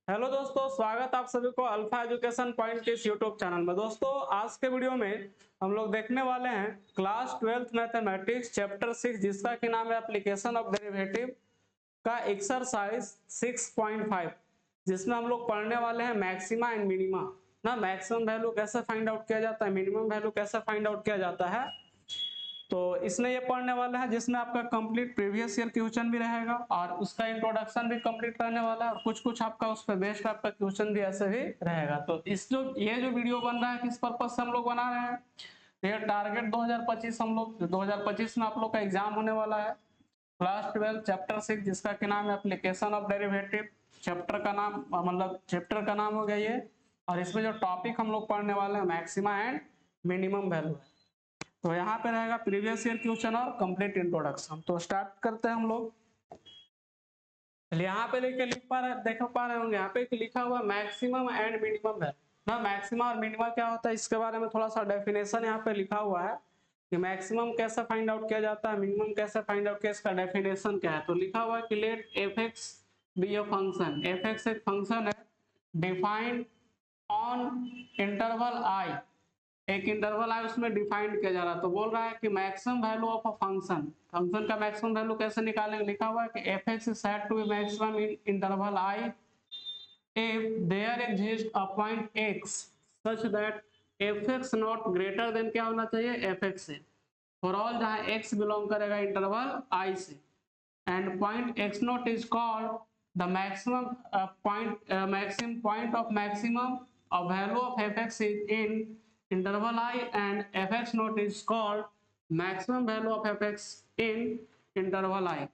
Hello दोस्तों, स्वागत आप सभी को अल्फा एजुकेशन पॉइंट के इस यूट्यूब चैनल में। दोस्तों, आज के वीडियो में हम लोग देखने वाले हैं क्लास 12th मैथमेटिक्स चैप्टर 6, जिसका कि नाम है एप्लीकेशन ऑफ डेरिवेटिव का एक्सरसाइज 6.5, जिसमें हम लोग पढ़ने वाले हैं मैक्सिमा एंड मिनिमा। ना मैक्सिमम वैल्यू कैसे फाइंड आउट किया जाता है, मिनिमम वैल्यू कैसे फाइंड आउट किया जाता है, तो इसमें ये पढ़ने वाला है जिसमें आपका कंप्लीट प्रीवियस ईयर क्वेश्चन भी रहेगा और उसका इंट्रोडक्शन भी कंप्लीट करने वाला है और कुछ कुछ आपका उस पर बेस्ड आपका क्वेश्चन भी ऐसे भी रहेगा। तो इस जो ये जो वीडियो बन रहा है किस पर्पज से हम लोग बना रहे हैं, ये टारगेट 2025 हम लोग 2025 में आप लोग का एग्जाम होने वाला है क्लास 12 चैप्टर 6, जिसका क्या नाम है एप्लीकेशन ऑफ डेरिवेटिव। चैप्टर का नाम मतलब चैप्टर का नाम हो गया ये, और इसमें जो टॉपिक हम लोग पढ़ने वाले हैं मैक्सिमा एंड मिनिमम वैल्यू है। तो यहाँ पे रहेगा प्रीवियस ईयर क्वेश्चन और कंप्लीट इंट्रोडक्शन। तो स्टार्ट करते हैं हम लोग। यहाँ पे लेके लिख पा रहे देख पा रहे होंगे, यहाँ पे लिखा हुआ मैक्सिमम एंड मिनिमम है ना। मैक्सिमम और मिनिमम क्या होता है इसके बारे में थोड़ा सा डेफिनेशन यहाँ पे लिखा हुआ है कि मैक्सिमम कैसे फाइंड आउट किया जाता है, मिनिमम कैसे फाइंड आउट किया, इसका डेफिनेशन क्या है। तो लिखा हुआ है कि let f x be a function. F x एक फंक्शन है डिफाइंड ऑन इंटरवल आई, एक इंटरवल है उसमें डिफाइंड किया जा रहा है। तो बोल रहा है कि maximum value of a function, function का मैक्सिमम वैल्यू कैसे निकालेंगे। लिखा हुआ है कि f x is said to be maximum in interval I if there exists a point x such that fx not greater than क्या होना चाहिए fx से, फॉर ऑल जहां x बिलोंग करेगा इंटरवल i से, and point x naught is called the maximum maximum point of maximum of value of fx is in interval I, and fx naught is called maximum value of fx in interval I।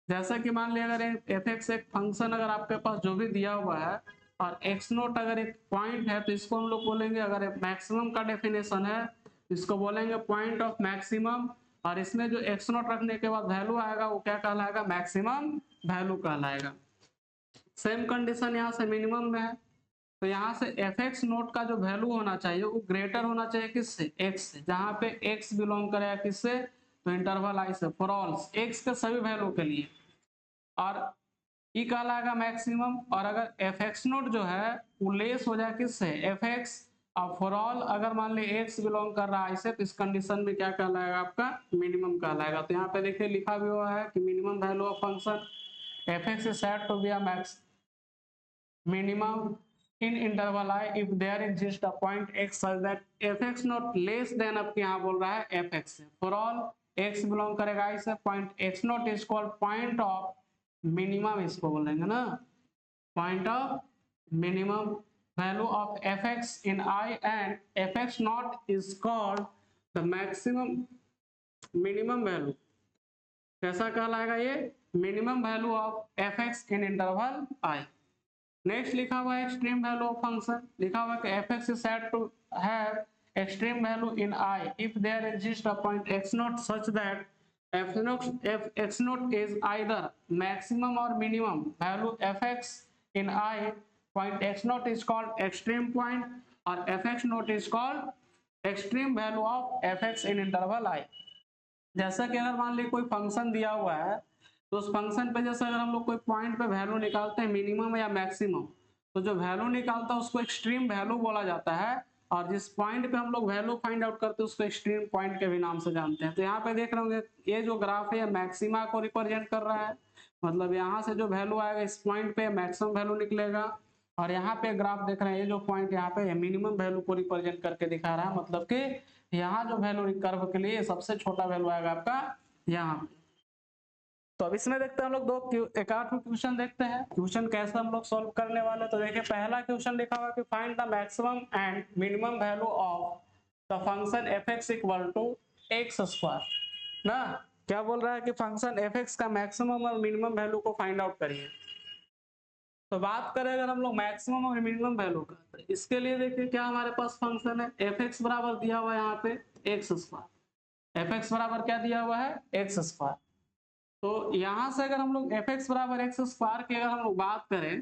जैसा कि मान लिया अगर F x एक function अगर आपके पास जो भी दिया हुआ है और एक्स नोट अगर एक पॉइंट है, तो इसको हम लोग बोलेंगे, अगर मैक्सिमम का डेफिनेशन है इसको बोलेंगे पॉइंट ऑफ मैक्सिमम, और इसमें जो एक्स नोट रखने के बाद वैल्यू आएगा वो क्या कहलाएगा, मैक्सिमम वैल्यू कहलाएगा। सेम कंडीशन यहाँ से मिनिमम में है। तो यहाँ से एफ एक्स नोट का जो वैल्यू होना चाहिए वो ग्रेटर होना चाहिए किससे, एक्स से, जहां पे एक्स बिलोंग करेगा किससे, तो इंटरवल आई से, फॉर ऑल एक्स के सभी वैल्यू के लिए। और ई कहलाएगा मैक्सिमम, और अगर एफ एक्स नोट जो है वो लेस हो जाए किससे, एफ एक्स, और फॉर ऑल अगर मान ली एक्स बिलोंग कर रहा है इसे, तो इस कंडीशन में क्या कहलाएगा, आपका मिनिमम कहलाएगा। तो यहाँ पे देखिए लिखा भी हुआ है कि minimum value of function f x is said to be a max minimum in interval I if there exists a point x such that fx not less than, अब यहाँ बोल रहा है fx से, for all x belong करेगा I से, point x not is called point of minimum, इसको बोलेंगे ना, point of minimum value of fx in I, and fx not is called the maximum minimum value, कैसा कहलाएगा ये, minimum value of F x in interval I. Next लिखा हुआ है extreme value of function. लिखा हुआ है कि fx is said to have extreme value in I if there exists a point x naught such that f x naught is either maximum or minimum value fx in I, point x naught is called extreme point, और fx naught is called extreme value of fx in interval I। जैसा कि अगर मान ली कोई function दिया हुआ है, तो उस फंक्शन पे जैसे अगर हम लोग कोई पॉइंट पे वैल्यू निकालते हैं मिनिमम या मैक्सिमम, तो जो वैल्यू निकालता है उसको एक्सट्रीम वैल्यू बोला जाता है, और जिस पॉइंट पे हम लोग वैल्यू फाइंड आउट करते हैं उसको एक्सट्रीम पॉइंट के भी नाम से जानते हैं। तो यहाँ पे देख रहे होंगे ये जो ग्राफ है मैक्सिमा को रिप्रेजेंट कर रहा है, मतलब यहाँ से जो वैल्यू आएगा इस पॉइंट पे मैक्सिमम वैल्यू निकलेगा, और यहाँ पे ग्राफ देख रहे हैं ये जो पॉइंट यहाँ पे मिनिमम वैल्यू को रिप्रेजेंट करके दिखा रहा है, मतलब कि यहाँ जो वैल्यू कर्व के लिए सबसे छोटा वैल्यू आएगा आपका यहाँ पे। तो अब इसमें देखते हैं हम लोग एक आठ क्वेश्चन देखते हैं, क्वेश्चन कैसे हम लोग सॉल्व करने वाले। तो देखिए पहला क्वेश्चन लिखा हुआ कि find the maximum and minimum value of the function f x equal to x square ना। क्या बोल रहा है कि फंक्शन एफ एक्स का मैक्सिमम और मिनिमम वैल्यू को फाइंड आउट करिए। तो बात करें अगर हम लोग मैक्सिमम और मिनिमम वैल्यू का, तो इसके लिए देखिए क्या हमारे पास फंक्शन है, एफ एक्स बराबर दिया हुआ है यहाँ पे एक्स स्क्वायर, एफ एक्स बराबर क्या दिया हुआ है, एक्स स्क्वायर। तो यहां से अगर हम लोग एफ एक्स बराबर एक्स स्क्वायर की अगर हम लोग बात करें,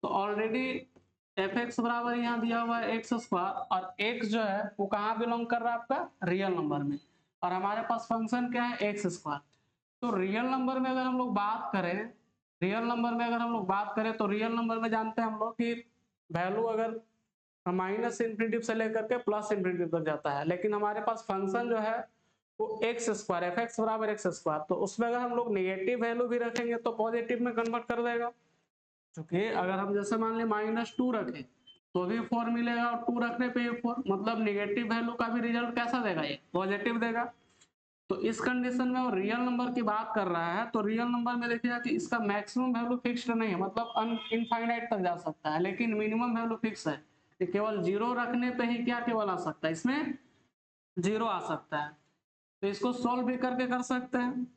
तो ऑलरेडी एफ एक्स बराबर यहाँ दिया हुआ है एक्स स्क्वायर, और एक्स जो है वो कहाँ बिलोंग कर रहा है, आपका रियल नंबर में, और हमारे पास फंक्शन क्या है, एक्स स्क्वायर। तो रियल नंबर में अगर हम लोग बात करें, रियल नंबर में अगर हम लोग बात करें तो रियल नंबर में जानते हैं हम लोग कि वैल्यू अगर माइनस इन्फिनिटी से लेकर के प्लस इन्फिनिटी तक जाता है, लेकिन हमारे पास फंक्शन जो है वो एक्स स्क्वायर एफ एक्स बराबर एक्स स्क्वायर, तो उसमें अगर हम लोग नेगेटिव वैल्यू भी रखेंगे तो पॉजिटिव में कन्वर्ट कर देगा। क्योंकि अगर हम जैसे मान लें -2 रखें तो भी 4 मिलेगा और 2 रखने पे 4, मतलब नेगेटिव वैल्यू का भी रिजल्ट कैसा देगा, ये पॉजिटिव देगा। तो इस कंडीशन में वो रियल नंबर की बात कर रहा है, तो रियल नंबर में देखिएगा कि इसका मैक्सिमम वैल्यू फिक्स्ड नहीं है, मतलब इनफाइनाइट तक जा सकता है, लेकिन मिनिमम वैल्यू फिक्स है कि केवल 0 रखने पे ही क्या केवल आ सकता है, इसमें 0 आ सकता है। तो इसको सोल्व भी करके कर सकते हैं।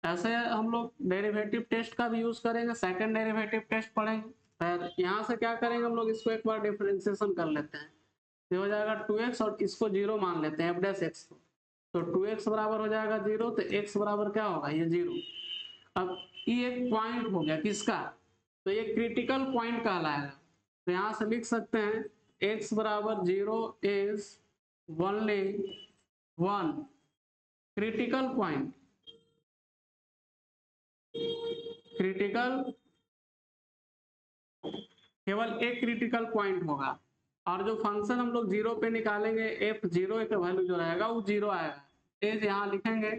ऐसे हम लोग डेरिवेटिव टेस्ट का भी यूज करेंगे, सेकंड डेरिवेटिव टेस्ट पढ़ेंगे। फिर यहाँ से क्या करेंगे हम लोग, इसको एक बार डिफरेंशिएशन कर लेते हैं। ये हो जाएगा 2x और इसको 0 मान लेते हैं f' को, तो 2x बराबर हो जाएगा 0, तो x बराबर क्या होगा, ये 0। अब ये एक पॉइंट हो गया किसका, तो ये क्रिटिकल पॉइंट कहलाएगा। तो यहाँ से लिख सकते हैं x बराबर 0 is only one critical point. Critical केवल एक क्रिटिकल पॉइंट होगा, और जो फंक्शन हम लोग 0 पे निकालेंगे f0 का वैल्यू जो रहेगा वो 0 आएगा। इज यहाँ लिखेंगे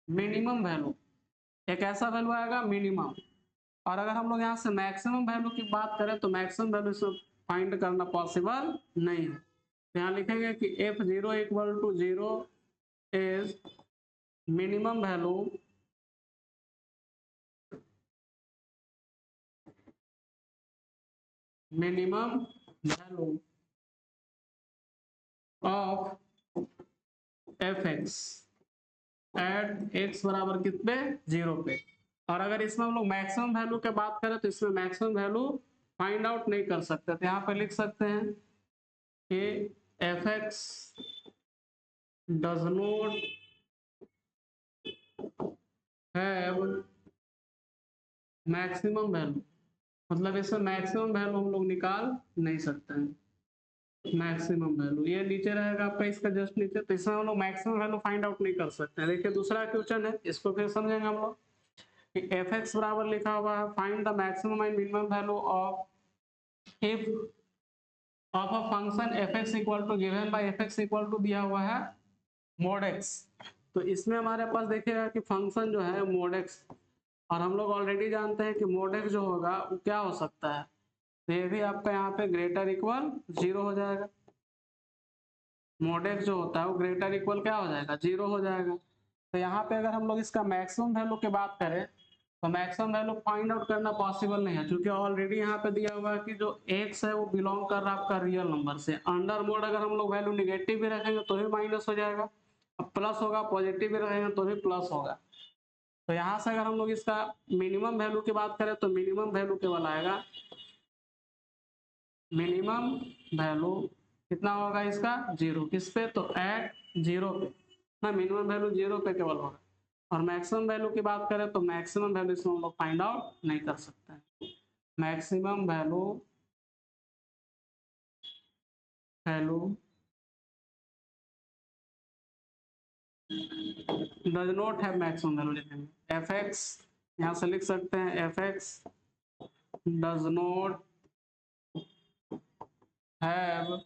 मिनिमम वैल्यू, एक ऐसा वैल्यू आएगा मिनिमम। और अगर हम लोग यहाँ से मैक्सिमम वैल्यू की बात करें तो मैक्सिमम वैल्यू से फाइंड करना पॉसिबल नहीं है। तो यहाँ लिखेंगे कि f0 equal to 0 is minimum value of f(x) at x बराबर कितने 0 पे। और अगर इसमें हम लोग मैक्सिमम वैल्यू की बात करें तो इसमें मैक्सिमम वैल्यू फाइंड आउट नहीं कर सकते, तो यहाँ पे लिख सकते हैं कि f(x) does not have maximum value, मतलब इसमें मैक्सिमम वैल्यू हम लोग निकाल नहीं सकते हैं। मैक्सिमम वैल्यू ये नीचे रहेगा आपका, इसका जस्ट नीचे, तो इसमें हम लोग मैक्सिमम वैल्यू फाइंड आउट नहीं कर सकते हैं। देखिए दूसरा क्वेश्चन है, इसको फिर समझेंगे हम लोग कि f(x) बराबर लिखा हुआ है find the maximum and minimum value of if of a function f(x) equal to given by f(x) equal to दिया हुआ है mod x। तो इसमें हमारे पास देखिएगा कि फंक्शन जो है mod x, और हम लोग ऑलरेडी जानते हैं कि mod x जो होगा वो क्या हो सकता है, तो ये भी आपका यहाँ पे ग्रेटर इक्वल 0 हो जाएगा। mod x जो होता है वो ग्रेटर इक्वल क्या हो जाएगा, 0 हो जाएगा। तो यहाँ पे अगर हम लोग इसका मैक्सिमम वैल्यू की बात करें तो मैक्सिमम वैल्यू फाइंड आउट करना पॉसिबल नहीं है, क्योंकि ऑलरेडी यहाँ पे दिया हुआ है कि जो x है वो बिलोंग कर रहा है आपका रियल नंबर से। अंडर मोड अगर हम लोग वैल्यू निगेटिव भी रखेंगे तो भी माइनस हो जाएगा, अब प्लस होगा, पॉजिटिव भी रखेंगे तो भी प्लस होगा। तो यहाँ से अगर हम लोग इसका मिनिमम वैल्यू की बात करें तो मिनिमम वैल्यू केवल आएगा, मिनिमम वैल्यू कितना होगा इसका 0, किस पे, तो एट 0 पे ना, मिनिमम वैल्यू 0 पे केवल होगा। और मैक्सिमम वैल्यू की बात करें तो मैक्सिमम वैल्यू इसमें हम लोग फाइंड आउट नहीं कर सकते हैं। Maximum value does not have maximum value, लिखेंगे f(x) यहाँ से लिख सकते हैं f(x) does not have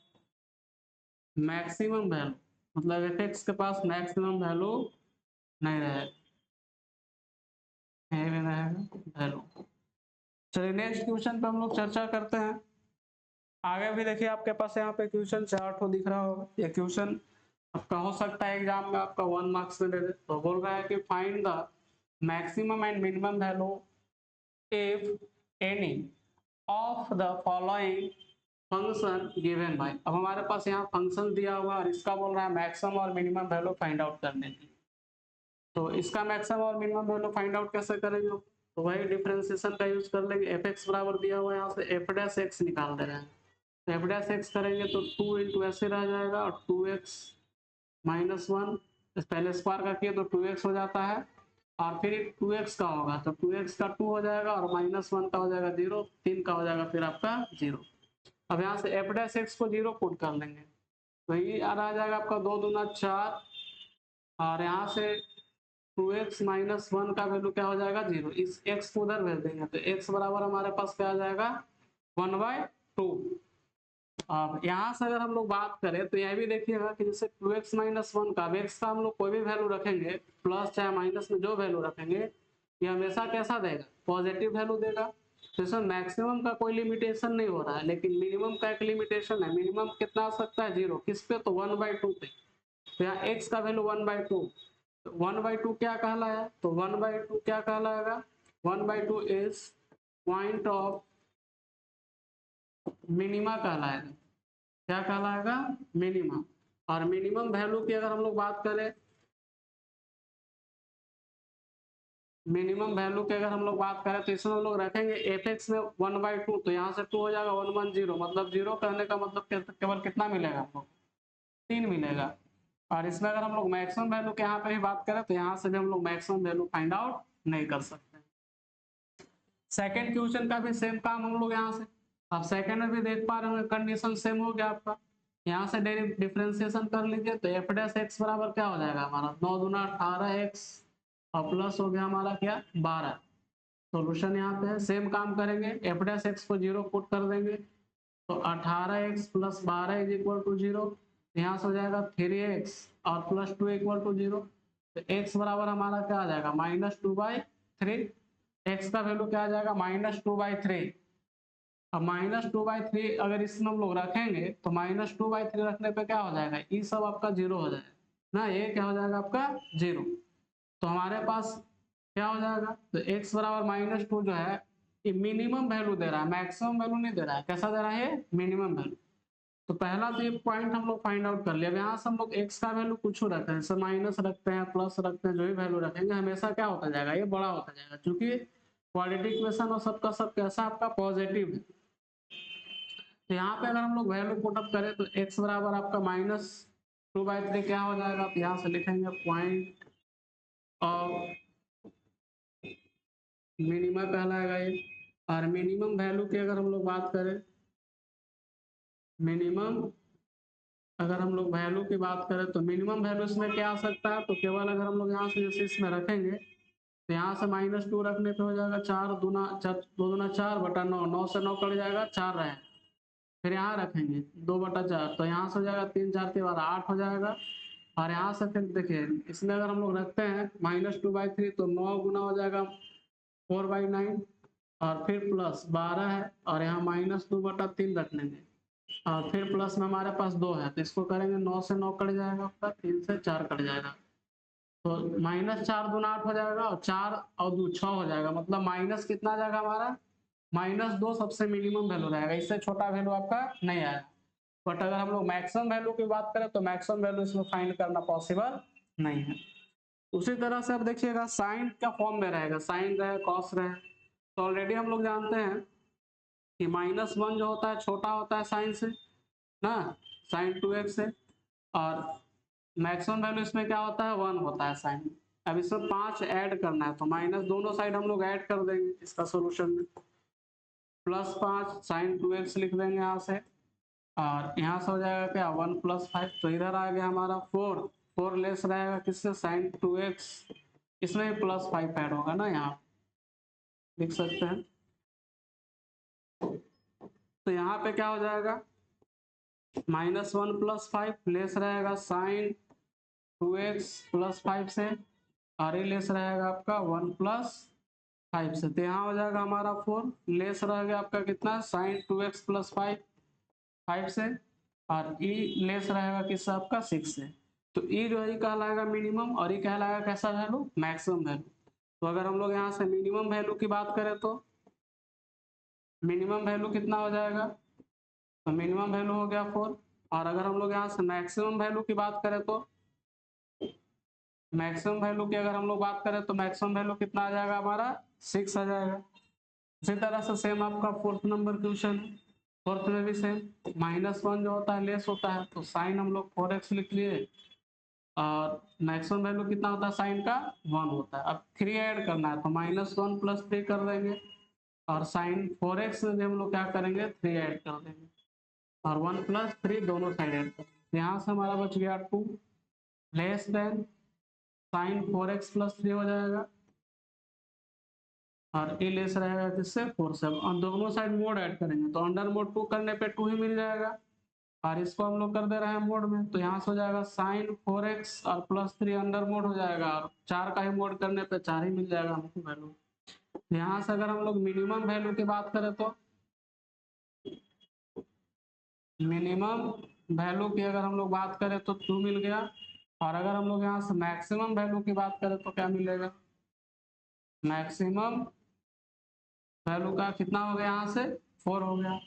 maximum value, मतलब f(x) के पास मैक्सिमम वैल्यू नहीं रहेगा, वैल्यू। चलिए नेक्स्ट क्वेश्चन पे हम लोग चर्चा करते हैं। आगे भी देखिए आपके पास यहाँ पे क्वेश्चन 4 ठो दिख रहा होगा, ये क्वेश्चन आपका हो सकता है एग्जाम में आपका 1 मार्क्स में दे दे। तो बोल रहा है कि find the maximum and minimum value if any of the following function given bye. अब हमारे पास यहाँ फंक्शन दिया हुआ और इसका बोल रहा है मैक्सिमम और मिनिमम वैल्यू फाइंड आउट करने के लिए। तो इसका मैक्सिमम और मिनिमम वैल्यू फाइंड आउट कैसे करेंगे, तो वही डिफरेंशिएशन का यूज कर लेंगे। f(x) बराबर दिया हुआ है, यहाँ से f' निकाल दे रहे हैं, तो f' करेंगे तो 2 इंटू ऐसे रह जाएगा, और 2x माइनस 1 पहले स्क्वायर का किया तो 2x हो जाता है, और फिर 2x का होगा तो 2x का 2 हो जाएगा, और -1 का हो जाएगा 0, 3 का हो जाएगा फिर आपका 0। अब यहाँ से f' को 0 पुट कर लेंगे, तो ये आ जाएगा आपका 2 दूना 4, और यहाँ से 2x माइनस 1 का वैल्यू क्या हो जाएगा 0। इस x को उधर भेज देंगे तो x बराबर हमारे पास क्या आ जाएगा 1/2। अब यहाँ से अगर हम लोग बात करें तो यह भी देखिएगा कि जैसे 2x माइनस 1 का x का हम लोग कोई भी वैल्यू रखेंगे, प्लस चाहे माइनस में जो वैल्यू रखेंगे ये हमेशा कैसा देगा, पॉजिटिव वैल्यू देगा। तो इसमें मैक्सिमम का कोई लिमिटेशन नहीं हो रहा है, लेकिन मिनिमम का एक लिमिटेशन है। मिनिमम कितना आ सकता है 0, किस पे, तो 1/2 पे। तो यहाँ x का वैल्यू 1/2, 1/2 क्या कहलाया, तो 1/2 क्या कहलाएगा, 1/2 इज पॉइंट ऑफ मिनिमा कहलाएगा। क्या कहलाएगा, मिनिमम। और मिनिमम वैल्यू की अगर हम लोग बात करें, मिनिमम वैल्यू की अगर हम लोग बात करें तो इसमें हम लोग रखेंगे fx में 1/2, तो यहाँ से 2 हो जाएगा 110, मतलब 0 कहने का मतलब केवल कितना मिलेगा हमको, 3 मिलेगा। और इसमें अगर हम लोग मैक्सिमम वैल्यू के यहाँ पे भी बात करें तो यहाँ से भी हम लोग मैक्सिमम वैल्यू फाइंड आउट नहीं कर सकते। सेकंड क्वेश्चन का भी सेम काम हम लोग यहाँ से, आप सेकंड में भी देख पा रहे होंगे कंडीशन सेम हो गया आपका। यहाँ से डिफरेंशिएशन कर लीजिए तो एफ डैश एक्स बराबर क्या हो जाएगा हमारा 9 दूना 18x और प्लस हो गया हमारा क्या 12। सॉल्यूशन यहाँ पे है, सेम काम करेंगे, एफ डैश एक्स को 0 पुट कर देंगे तो 18x plus 12 is equal to 0। यहाँ से हो जाएगा 3x और प्लस 2 इक्वल टू 0। तो x बराबर हमारा क्या आ जाएगा -2/3। x का वैल्यू क्या आ जाएगा -2/3। अब -2/3 अगर इसमें हम लोग रखेंगे तो -2/3 रखने पे क्या हो जाएगा, ये सब आपका 0 हो जाएगा ना, ये क्या हो जाएगा आपका 0। तो हमारे पास क्या हो जाएगा, तो x बराबर -2 जो है ये मिनिमम वैल्यू दे रहा है, मैक्सिमम वैल्यू नहीं दे रहा है। कैसा दे रहा है, मिनिमम वैल्यू। तो पहला तो ये पॉइंट हम लोग फाइंड आउट कर लिया। अब यहाँ से हम लोग x का वैल्यू कुछ रखते हैं, जैसे माइनस रखते हैं, प्लस रखते हैं, जो भी वैल्यू रखेंगे हमेशा क्या होता जाएगा, ये बड़ा होता जाएगा, क्योंकि क्वाड्रेटिक इक्वेशन और सबका सब कैसा आपका पॉजिटिव है। तो यहाँ पे अगर हम लोग वैल्यू पुटअप करें तो x बराबर आपका -2/3 क्या हो जाएगा, तो यहाँ से लिखेंगे पॉइंट ऑफ मिनिमम कहलाएगा ये। और मिनिमम वैल्यू की अगर हम लोग बात करें, मिनिमम अगर हम लोग वैल्यू की बात करें तो मिनिमम वैल्यू इसमें क्या आ सकता है, तो केवल अगर हम लोग यहाँ से जैसे इसमें रखेंगे तो यहाँ से -2 रखने पे हो जाएगा 4 दूना 2 दूना 4/9, 9 से 9 कट जाएगा 4 रहेगा। फिर यहाँ रखेंगे 2/4, तो यहाँ से हो जाएगा 3 4 के बाद 8 हो जाएगा। और यहाँ से फिर देखिए इसमें अगर हम लोग रखते हैं -2/3 तो 9 गुना हो जाएगा 4/9 और फिर प्लस 12 है और यहाँ -2/3 रख लेंगे और फिर प्लस में हमारे पास 2 है तो इसको करेंगे 9 से 9 कट जाएगा आपका, 3 से 4 कट जाएगा तो -4 दूना 8 हो जाएगा और 4 और 2 6 हो जाएगा, मतलब माइनस कितना आ जाएगा हमारा -2 सबसे मिनिमम वैल्यू रहेगा, इससे छोटा वैल्यू आपका नहीं आएगा। बट अगर हम लोग मैक्सिमम वैल्यू की बात करें तो मैक्सिमम वैल्यू इसमें फाइंड करना पॉसिबल नहीं है। उसी तरह से अब देखिएगा साइन का फॉर्म में रहेगा, साइन रहे कॉस रहे, तो ऑलरेडी हम लोग जानते हैं कि -1 जो होता है छोटा होता है साइन से ना, साइन 2x से, और मैक्सिमम वैल्यू इसमें क्या होता है 1 होता है साइन। अब इसमें 5 ऐड करना है तो माइनस दोनों साइड हम लोग ऐड कर देंगे इसका सोल्यूशन में, +5 साइन 2x लिख देंगे यहाँ से और यहाँ से हो जाएगा क्या 1 + 5, तो इधर आ गया हमारा 4 लेस रहेगा किससे, साइन 2x, इसमें भी +5 ऐड होगा ना, यहाँ लिख सकते हैं। तो यहाँ पे क्या हो जाएगा -1 + 5 लेस रहेगा साइन 2x +5 से और ये लेस रहेगा आपका 1 + 5 से, तो यहाँ हो जाएगा हमारा 4 लेस रहेगा आपका कितना साइन 2x + 5 से और ई लेस रहेगा किससे आपका 6 से। तो ई जो है कहलाएगा मिनिमम और ये कहलाएगा कैसा वैल्यू, मैक्सिमम वैल्यू। तो अगर हम लोग यहाँ से मिनिमम वैल्यू की बात करें तो मिनिमम वैल्यू कितना हो जाएगा, तो मिनिमम वैल्यू हो गया 4। और अगर हम लोग यहाँ से मैक्सिमम वैल्यू की बात करें तो मैक्सिमम वैल्यू की अगर हम लोग बात करें तो मैक्सिमम वैल्यू कितना आ जाएगा हमारा 6 आ जाएगा। इसी तरह से सेम आपका 4th नंबर क्वेश्चन, 4th में भी सेम -1 जो होता है लेस होता है तो साइन हम लोग 4x लिख लिए और मैक्सिमम वैल्यू कितना होता है साइन का 1 होता है। अब 3 ऐड करना है तो -1 + 3 कर देंगे और साइन 4x में भी हम लोग क्या करेंगे 3 ऐड कर देंगे और 1 + 3 दोनों साइड ऐड कर देंगे। यहाँ से हमारा बच गया 2 लेस देन साइन 4x+3 हो जाएगा और ए लेस रहेगा किससे 4 से। अब दोनों साइड मोड ऐड करेंगे तो अंडर मोड 2 करने पे 2 ही मिल जाएगा और इसको हम लोग कर दे रहे हैं मोड में, तो यहाँ से हो जाएगा साइन 4x और +3 अंडर मोड हो जाएगा और 4 का ही मोड करने पे 4 ही मिल जाएगा हमको वैल्यू। यहाँ से अगर हम लोग मिनिमम वैल्यू की बात करें तो मिनिमम वैल्यू की अगर हम लोग बात करें तो 2 मिल गया और अगर हम लोग यहाँ से मैक्सिमम वैल्यू की बात करें तो क्या मिलेगा, मैक्सिमम वैल्यू का कितना हो गया यहाँ से 4 हो गया।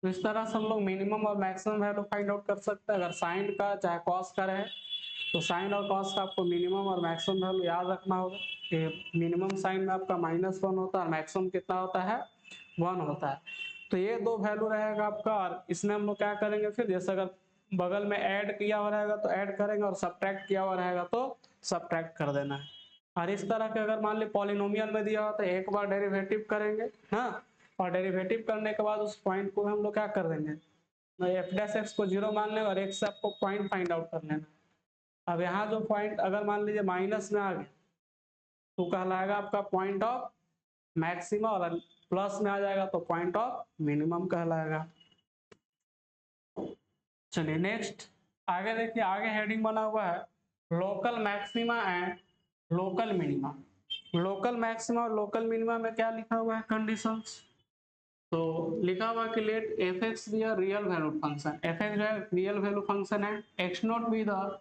तो इस तरह से हम लोग मिनिमम और मैक्सिमम वैल्यू फाइंड आउट कर सकते हैं। अगर साइन का चाहे कॉस का रहे तो साइन और कॉस का आपको मिनिमम और मैक्सिमम वैल्यू याद रखना होगा कि मिनिमम साइन में आपका -1 होता है और मैक्सिमम कितना होता है 1 होता है। तो ये दो वैल्यू रहेगा आपका और इसमें हम लोग क्या करेंगे फिर, जैसे अगर बगल में ऐड किया हुआ रहेगा तो ऐड करेंगे और सब्ट्रैक्ट किया हुआ रहेगा तो सब्ट्रैक्ट कर देना है। और इस तरह के अगर मान ली पॉलिनोमियल में दिया हो तो एक बार डेरिवेटिव करेंगे ना, और डेरिवेटिव करने के बाद उस पॉइंट को हम लोग क्या कर देंगे, f' को 0 मान लें और x से आपको पॉइंट फाइंड आउट कर लेना। अब यहाँ जो पॉइंट अगर मान लीजिए माइनस में आ गया तो कहलाएगा आपका पॉइंट ऑफ मैक्सिमा और प्लस में आ जाएगा तो पॉइंट ऑफ मिनिमम कहलाएगा। चलिए नेक्स्ट आगे देखिए, आगे हेडिंग बना हुआ है local maxima and local minima. Local maxima और लोकल मिनिमा में क्या लिखा हुआ है कंडीशंस, तो लिखा हुआ कि let f(x) be a real valued function, f(x) जो है रियल वैल्यू फंक्शन है, x0 be the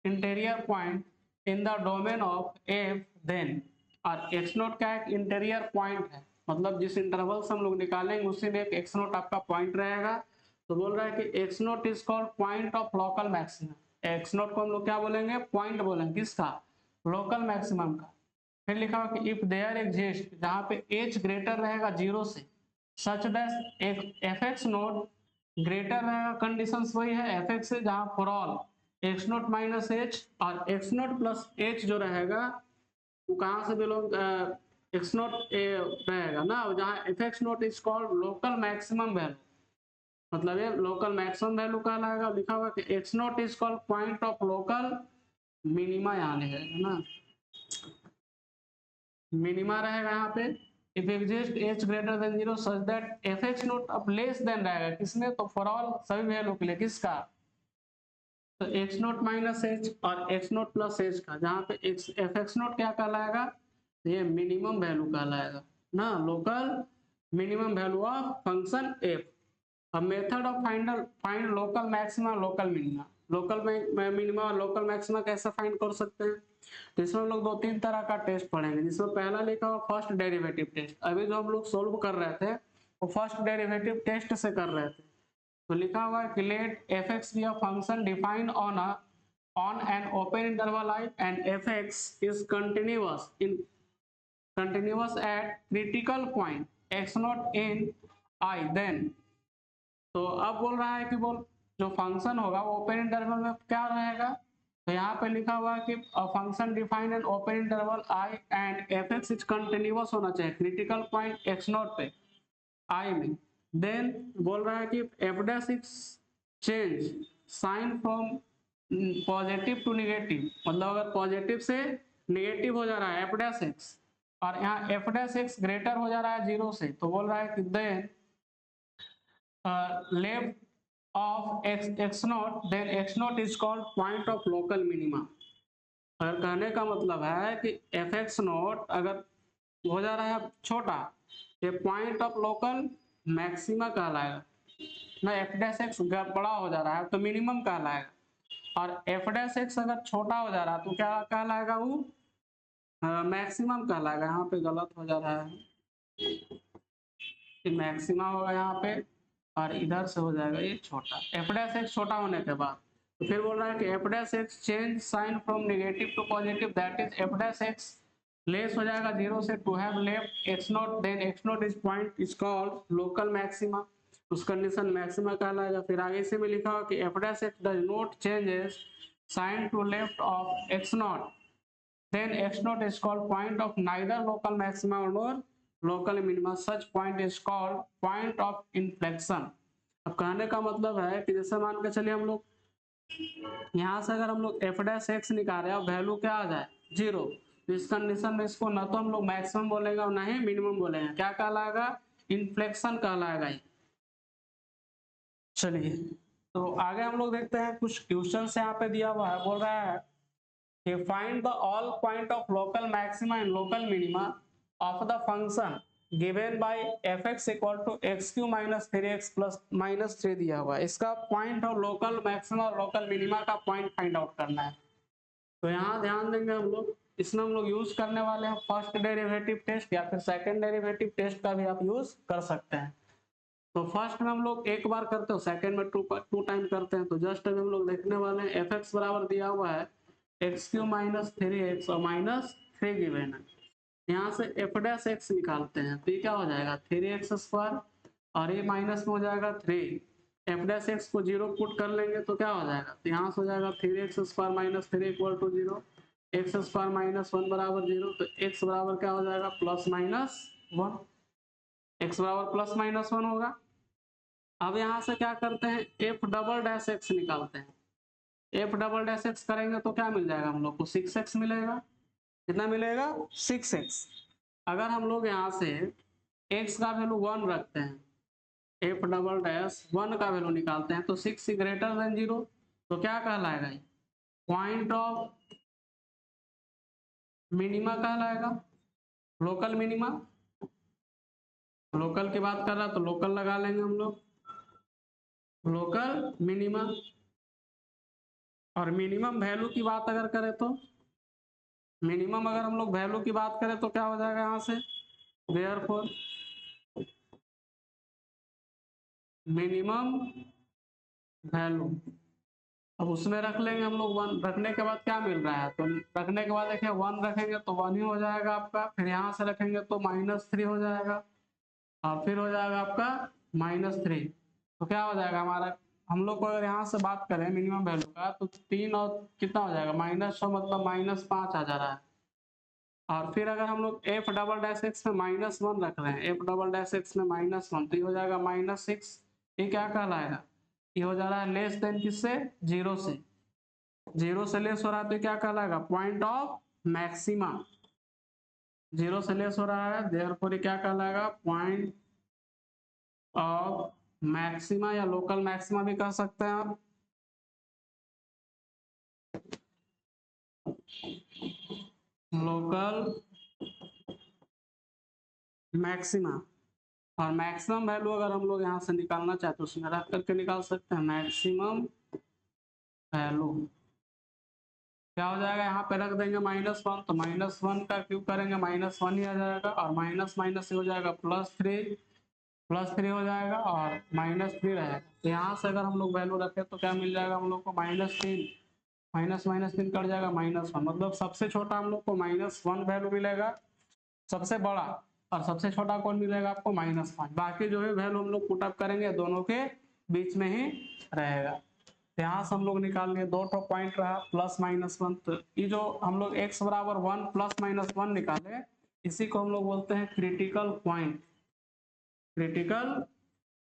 interior point in the domain of f then, और x0 का एक इंटीरियर पॉइंट है, मतलब जिस इंटरवल से हम लोग निकालेंगे उसी में एक x0 आपका पॉइंट रहेगा। तो बोल रहा है कि x0 is called point of local maximum, x0 को हम लोग क्या बोलेंगे पॉइंट बोलेंगे किसका, लोकल मैक्सिमम का। फिर लिखा हुआ कि इफ देयर एग्जिस्ट, जहां पे h ग्रेटर रहेगा 0 से, सच दैट एक fx नोट ग्रेटर रहेगा, कंडीशंस वही है fx से, जहां for all x0 minus h और x0 प्लस h जो रहेगा वो कहां से बिलोंग, x0 रहेगा ना, जहां fx note is called local maximum value, मतलब ये लोकल मैक्सिमम वैल्यू कहलाएगा। लिखा हुआ कि x0 is called point of local minima, यहाँ लिखेगा ना मिनिमा रहेगा यहाँ पे। If exist h greater than 0 such that fx note अब लेस देन रहेगा किसमें, तो फॉर ऑल सभी वैल्यू के लिए किसका, तो x नोट माइनस h और x नोट प्लस h का, जहाँ पे fx नोट क्या कहलाएगा, ये मिनिमम वैल्यू कहलाएगा ना, local minimum value of function f। अब method of find local maxima local minima, local minima और लोकल मैक्सिमा कैसे फाइंड कर सकते हैं, तो इसमें हम लोग 2-3 तरह का टेस्ट पढ़ेंगे, जिसमें पहला लिखा हुआ फर्स्ट डेरिवेटिव टेस्ट। अभी जो हम लोग सोल्व कर रहे थे वो फर्स्ट डेरिवेटिव टेस्ट से कर रहे थे। तो लिखा हुआ है कि let f(x) be a function defined on an open interval i and f(x) is continuous at critical point x0 in i, then तो अब बोल रहा है कि बोल जो फंक्शन होगा वो ओपन इंटरवल में क्या रहेगा, तो यहाँ पे लिखा हुआ है कि function define N open interval i and f(x) is continuous होना चाहिए क्रिटिकल पॉइंट x0 पे i में। देन बोल रहा है कि f' change sign from positive to negative, मतलब अगर पॉजिटिव से निगेटिव हो जा रहा है f' और यहाँ f' ग्रेटर हो जा रहा है 0 से, तो बोल रहा है कि then left of x0 then x0 is called point of local minima. अगर कहने का मतलब है कि fx0 अगर हो जा रहा है छोटा, ये पॉइंट ऑफ लोकल मैक्सिमा कहलाएगा ना, f' बड़ा हो जा रहा है तो मिनिमम कहलाएगा, और f' अगर छोटा हो जा रहा है तो क्या कहलाएगा, वो मैक्सिमम कहलाएगा। यहाँ पे गलत हो जा रहा है, मैक्सिमा होगा यहाँ पे और इधर से हो जाएगा ये छोटा, f' छोटा होने के बाद। तो फिर बोल रहा है कि f' change sign from negative to positive, that is f' less हो जाएगा 0 से to have left x0, then x0 is point is called local maxima, उस कंडीशन मैक्सिमा कहलाएगा। फिर आगे से में लिखा हुआ कि f' does not changes sign to left of x0, then x0 is called point of neither local maxima nor local minima, such point is called point of inflection। अब कहने का मतलब है कि जैसे मान के चलिए हम लोग यहाँ से अगर हम लोग एफ डैश एक्स निकाल रहे हैं और वैल्यू क्या आ जाए 0, तो इस कंडीशन में इसको ना तो हम लोग मैक्सिमम बोलेंगे और ना ही मिनिमम बोलेंगे, क्या कहलाएगा, इन्फ्लेक्शन कहलाएगा ये। चलिए तो आगे हम लोग देखते हैं कुछ क्वेश्चन यहाँ पे दिया हुआ है, बोल रहा है कि find the all point of local maxima and local minima of the function given by fx equal to x cube minus 3x plus minus 3 दिया हुआ है। इसका पॉइंट और लोकल मैक्सिमा और लोकल मिनिमा का पॉइंट फाइंड आउट करना है। तो यहाँ ध्यान देंगे हम लोग, इसमें हम लोग यूज करने वाले हैं फर्स्ट डेरिवेटिव टेस्ट या फिर सेकंड डेरिवेटिव टेस्ट का भी आप यूज कर सकते हैं। तो फर्स्ट में हम लोग एक बार करते हैं, सेकंड में टू टाइम करते हैं। तो जस्ट अभी हम लोग देखने वाले हैं एफ एक्स बराबर दिया हुआ है एक्स क्यू माइनस 3x और माइनस 3 गिवन है। यहाँ से एफ डैश एक्स निकालते हैं तो ये क्या हो जाएगा 3x स्क्वायर और ये माइनस में हो जाएगा 3। एफ डैश एक्स को 0 पुट कर लेंगे तो क्या हो जाएगा, तो यहाँ से हो जाएगा 3x square minus 3 equal to 0, x square minus 1 बराबर 0। तो x बराबर क्या हो जाएगा प्लस माइनस 1, x बराबर प्लस माइनस 1 होगा। अब यहाँ से क्या करते हैं एफ डबल डैश एक्स निकालते हैं। एफ डबल डैश एक्स करेंगे तो क्या मिल जाएगा हम लोग को 6x मिलेगा। कितना मिलेगा 6x। अगर हम लोग यहाँ से x का वैल्यू 1 रखते हैं, एफ डबल डैश 1 का वैल्यू निकालते हैं तो 6 ग्रेटर देन 0, तो क्या कहलाएगा ये पॉइंट ऑफ मिनिमा कहलाएगा, लोकल मिनिमा। लोकल की बात कर रहा तो लोकल लगा लेंगे हम लोग, लोकल मिनिमा। और मिनिमम वैल्यू की बात अगर करें तो मिनिमम अगर हम लोग वैल्यू की बात करें तो क्या हो जाएगा यहाँ से देयरफॉर मिनिमम वैल्यू। अब उसमें रख लेंगे हम लोग 1, रखने के बाद क्या मिल रहा है, तो रखने के बाद देखिए 1 रखेंगे तो 1 ही हो जाएगा आपका, फिर यहाँ से रखेंगे तो -3 हो जाएगा और फिर हो जाएगा आपका -3। तो क्या हो जाएगा हमारा, हम लोग को अगर यहाँ से बात करें मिनिमम वैल्यू का तो 3 और कितना हो जाएगा -6 मतलब -5 आ जा रहा है। और फिर अगर हम लोग एफ डबल डैश एक्स में -1 रख रहे हैं, एफ डबल डैश एक्स में -1 तो ये हो जाएगा -6। ये क्या कहलाएगा, ये हो जा रहा है लेस देन किससे 0 से, 0 से लेस हो रहा है तो क्या कहलाएगा पॉइंट ऑफ मैक्सिमा। 0 से लेस हो रहा है देयरफॉर क्या कहलाएगा पॉइंट ऑफ मैक्सिमा या लोकल मैक्सिमा भी कह सकते हैं आप। लोकल मैक्सिमा और मैक्सिमम वैल्यू अगर हम लोग यहाँ से निकालना चाहते हैं उसमें रख करके निकाल सकते हैं मैक्सिमम वैल्यू। क्या हो जाएगा यहाँ पे रख देंगे -1 तो -1 का क्यूब करेंगे -1 ही आ जाएगा और माइनस माइनस हो जाएगा +3 हो जाएगा और -3 रहेगा। तो यहाँ से अगर हम लोग वैल्यू रखें तो क्या मिल जाएगा हम लोग को -3, -3 कट जाएगा -1, मतलब सबसे छोटा हम लोग को -1 वैल्यू मिलेगा, सबसे बड़ा और सबसे छोटा कौन मिलेगा आपको -5। बाकी जो है वैल्यू हम लोग पुटअप करेंगे दोनों के बीच में ही रहेगा। यहाँ से हम लोग निकाल लिए 2 पॉइंट रहा +-1। तो ये जो हम लोग x बराबर 1 +-1 निकाले इसी को हम लोग बोलते हैं critical point, critical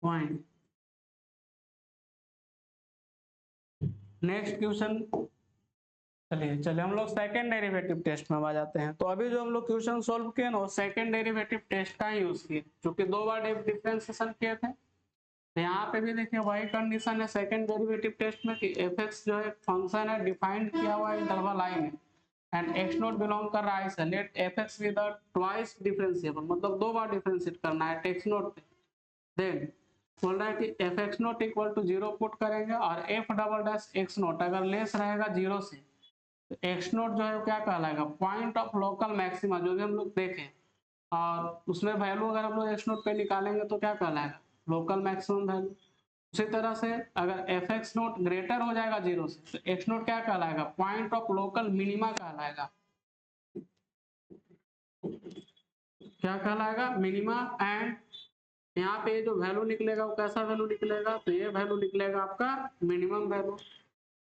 point. Next question, चलिए हम लोग सेकंड डेरिवेटिव टेस्ट में आ जाते हैं। तो अभी जो हम लोग क्वेश्चन सोल्व किए ना वो सेकंड डेरिवेटिव टेस्ट का ही यूज किए, क्योंकि 2 बार डिफरेंशिएशन किए थे। तो यहाँ पे भी देखिए वही कंडीशन है सेकंड डेरिवेटिव टेस्ट में कि f(x) जो है फंक्शन है डिफाइंड किया हुआ है इंटरवल i में एंड x0 बिलोंग कर रहा है से let f(x) with the twice differentiable, मतलब 2 बार डिफरेंशिएट करना है x0 पे। देन बोल रहा है कि f(x0) इक्वल टू 0 पुट करेंगे और f डबल डैश x0 अगर लेस रहेगा 0 से तो x0 जो है क्या कहलाएगा पॉइंट ऑफ लोकल मैक्सिमा, जो भी हम लोग देखें और उसमें वैल्यू अगर हम लोग x0 पे निकालेंगे तो क्या कहलाएगा लोकल मैक्सिमम वैल्यू। उसी तरह से अगर f(x0) ग्रेटर हो जाएगा 0 से तो x0 क्या कहलाएगा पॉइंट ऑफ लोकल मिनिमा कहलाएगा, क्या कहलाएगा मिनिमा। एंड यहाँ पे जो वैल्यू निकलेगा वो कैसा वैल्यू निकलेगा, तो ये वैल्यू निकलेगा आपका मिनिमम वैल्यू।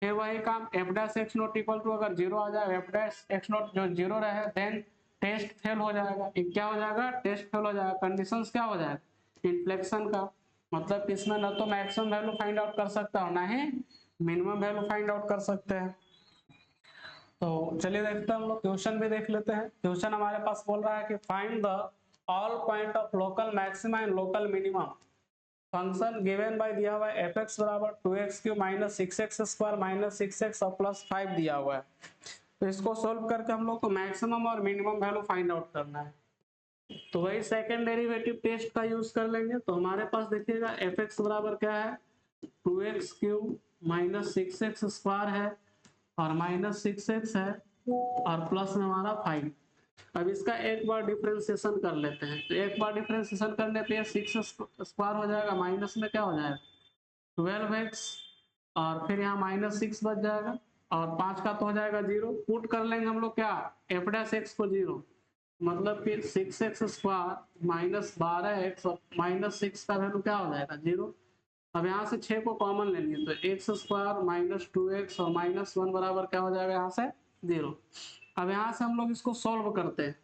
फिर वही काम f(x0) इक्वल टू अगर 0 आ जाए f(x0) जो 0 रहे देन टेस्ट फेल हो जाएगा। क्या हो जाएगा टेस्ट फेल हो जाएगा, कंडीशंस क्या हो जाएगा इन्फ्लेक्शन का, मतलब इसमें ना तो मैक्सिमम वैल्यू फाइंड आउट कर सकता हो ना ही मिनिमम वैल्यू फाइंड आउट कर सकते हैं। तो चलिए देखते हैं, हम लोग क्वेश्चन भी देख लेते हैं। क्वेश्चन हमारे पास बोल रहा है कि find the all point of local maxima and local minimum function given bye दिया हुआ है fx बराबर 2x³ minus 6x square minus 6x और प्लस 5 दिया हुआ है। तो इसको सोल्व करके हम लोग को मैक्सिमम और मिनिमम वैल्यू फाइंड आउट करना है। तो वही सेकंड डेरिवेटिव टेस्ट का यूज कर लेंगे। तो हमारे पास देखिएगा fx बराबर क्या है 2x³ माइनस 6x स्क्वायर है और माइनस 6x है और प्लस में हमारा 5। अब इसका एक बार डिफरेंशिएशन कर लेते हैं। तो एक बार डिफरेंशिएशन करने पे 6 स्क्वायर हो जाएगा, माइनस में क्या हो जाएगा 12x और फिर यहाँ माइनस 6 बच जाएगा और 5 का तो हो जाएगा 0। पुट कर लेंगे हम लोग क्या f डैश x को 0, मतलब फिर 6x स्क्वायर माइनस 12x और माइनस 6 का वैल्यू क्या हो जाएगा 0। अब यहाँ से 6 को कॉमन लेंगे तो एक्स स्क्वायर माइनस 2x और माइनस 1 बराबर क्या हो जाएगा यहाँ से 0। अब यहाँ से हम लोग इसको सॉल्व करते हैं।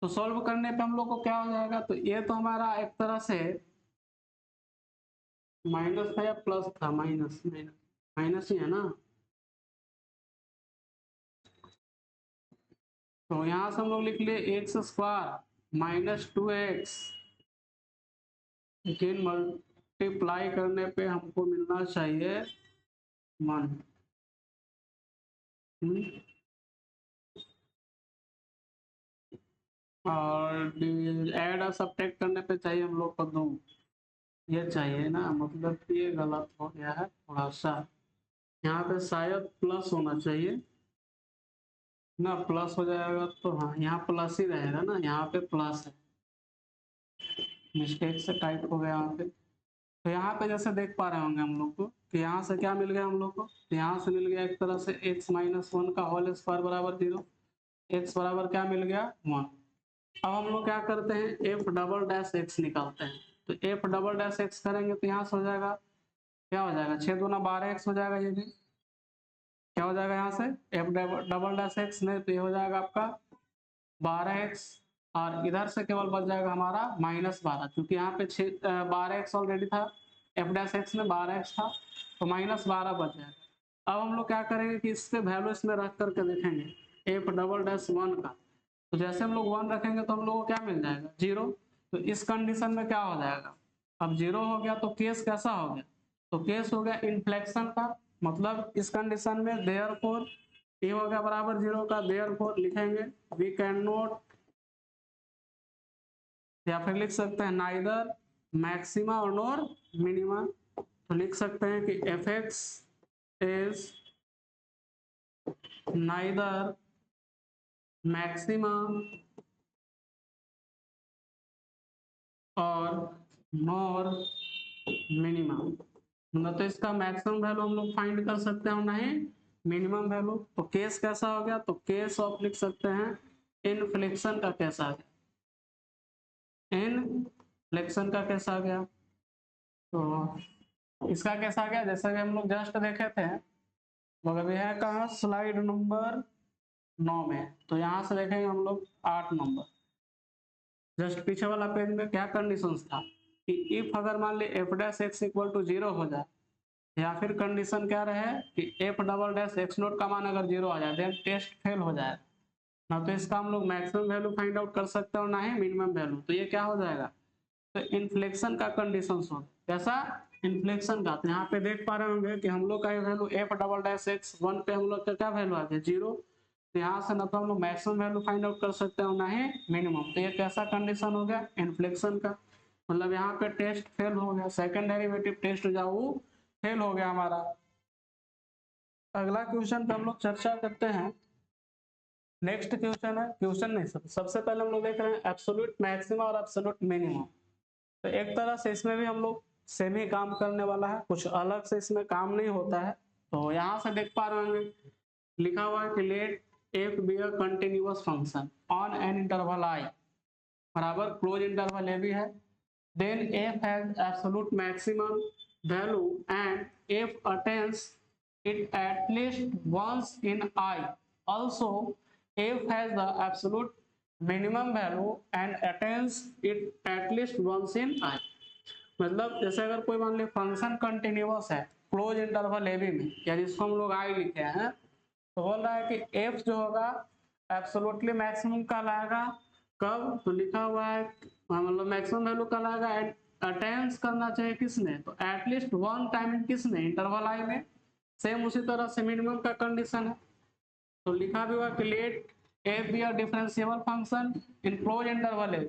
तो सॉल्व करने पे हम लोग को क्या हो जाएगा, तो ये तो हमारा एक तरह से माइनस था या प्लस था, माइनस माइनस माइनस ही है ना। तो यहाँ से हम लोग लिख लिए एक्स स्क्वायर माइनस 2x, लेकिन मल्टीप्लाई करने पे हमको मिलना चाहिए 1। और ऐड और सब्ट्रैक्ट करने पे चाहिए हम लोग को 2, ये चाहिए ना, मतलब ये गलत हो गया है थोड़ा सा। यहाँ पे शायद प्लस होना चाहिए ना, प्लस हो जाएगा तो हाँ यहाँ प्लस ही रहेगा ना, यहाँ पे प्लस है, मिस्टेक से टाइप हो गया यहाँ पे। तो यहाँ पे जैसे देख पा रहे होंगे हम लोग को कि यहाँ से क्या मिल गया हम लोग को, तो यहाँ से मिल गया एक तरह से x माइनस 1 का होल स्क्वायर बराबर 0, x बराबर क्या मिल गया 1। अब हम लोग क्या करते हैं f डबल डैश x निकालते हैं। तो f डबल डैश x करेंगे तो यहाँ से हो जाएगा क्या हो जाएगा 6 दूना 12x हो जाएगा, ये भी क्या हो जाएगा यहाँ से f डबल डैश x में, तो ये हो जाएगा आपका 12x और इधर से केवल बच जाएगा हमारा माइनस 12, क्योंकि यहाँ पे 12x ऑलरेडी था, f डैश x में 12x था तो माइनस 12 बच जाएगा। अब हम लोग क्या करेंगे कि इससे वैल्यू इसमें रख करके देखेंगे f डबल डैश 1 का। तो जैसे हम लोग 1 रखेंगे तो हम लोग को क्या मिल जाएगा 0। तो इस कंडीशन में क्या हो जाएगा, अब 0 हो गया तो केस कैसा हो गया, तो केस हो गया इन्फ्लेक्शन का, मतलब इस कंडीशन में देयरफॉर ये हो गया बराबर 0 का, देयरफॉर लिखेंगे वी कैन नॉट, या फिर लिख सकते हैं नाइदर मैक्सिमा और नॉर मिनिमा। तो लिख सकते हैं कि fx इज नाइदर मैक्सिमा और नॉर मिनिमा, मतलब तो इसका मैक्सिमम वैल्यू हम लोग फाइंड कर सकते हैं और नहीं मिनिमम वैल्यू। तो केस कैसा हो गया, तो केस ऑफ लिख सकते हैं इनफ्लेक्शन का केस आ गया, इनफ्लेक्शन का केस आ गया। तो इसका कैसा आ गया, जैसा कि हम लोग जस्ट देखे थे, मगर अभी है कहाँ स्लाइड नंबर 9 में, तो यहाँ से देखेंगे हम लोग 8 नंबर, जस्ट पीछे वाला पेज में क्या कंडीशन था कि इफ अगर मान ली f dash x equal to 0 हो जाए, या फिर कंडीशन क्या रहे कि f double dash x note का मान अगर 0 आ जाए देन टेस्ट फेल हो जाए ना, तो इसका हम लोग मैक्सिमम वैल्यू फाइंड आउट कर सकते हैं और ना ही मिनिमम वैल्यू। तो ये क्या हो जाएगा, तो इन्फ्लेक्शन का कंडीशन हो, कैसा इन्फ्लेक्शन का। तो यहाँ पे देख पा रहे होंगे कि हम लोग का value f double dash x 1 पे हम लोग का क्या वैल्यू आ गया 0। तो यहाँ से ना तो हम लोग मैक्सिमम वैल्यू फाइंड आउट कर सकते हैं और ना ही मिनिमम। तो ये कैसा कंडीशन हो गया इन्फ्लेक्शन का, मतलब यहाँ पे टेस्ट फेल हो गया, सेकंड डेरिवेटिव टेस्ट जो फेल हो गया हमारा। अगला क्वेश्चन पे हम लोग चर्चा करते हैं। नेक्स्ट क्वेश्चन है, क्वेश्चन नहीं सबसे पहले हम लोग देख रहे हैं एब्सोल्यूट मैक्सिमा और एब्सोल्यूट मिनिमम। तो एक तरह से इसमें भी हम लोग सेम ही काम करने वाला है, कुछ अलग से इसमें काम नहीं होता है। तो यहाँ से देख पा रहे होंगे लिखा हुआ है कि let f be a continuous function on an interval i बराबर क्लोज इंटरवल a भी है, then f has absolute maximum value and f attains it at least once in I. Also, f has the absolute minimum value and attains it at least once in I. मतलब जैसे अगर कोई मान ली function continuous है close interval A B में, या जिसको हम लोग आई लिखे हैं, तो बोल रहा है कि एफ जो होगा एब्सोल्युटली मैक्सिमम कहलाएगा कब, तो लिखा हुआ है मतलब मैक्सिमम वैल्यू कहलाएगा अटेंस करना चाहिए किसने, तो एटलीस्ट वन टाइम इन किसने, इंटरवल आई में। सेम उसी तरह से मिनिमम का कंडीशन है, तो लिखा भी हुआ कि let F be a differentiable function in close interval A.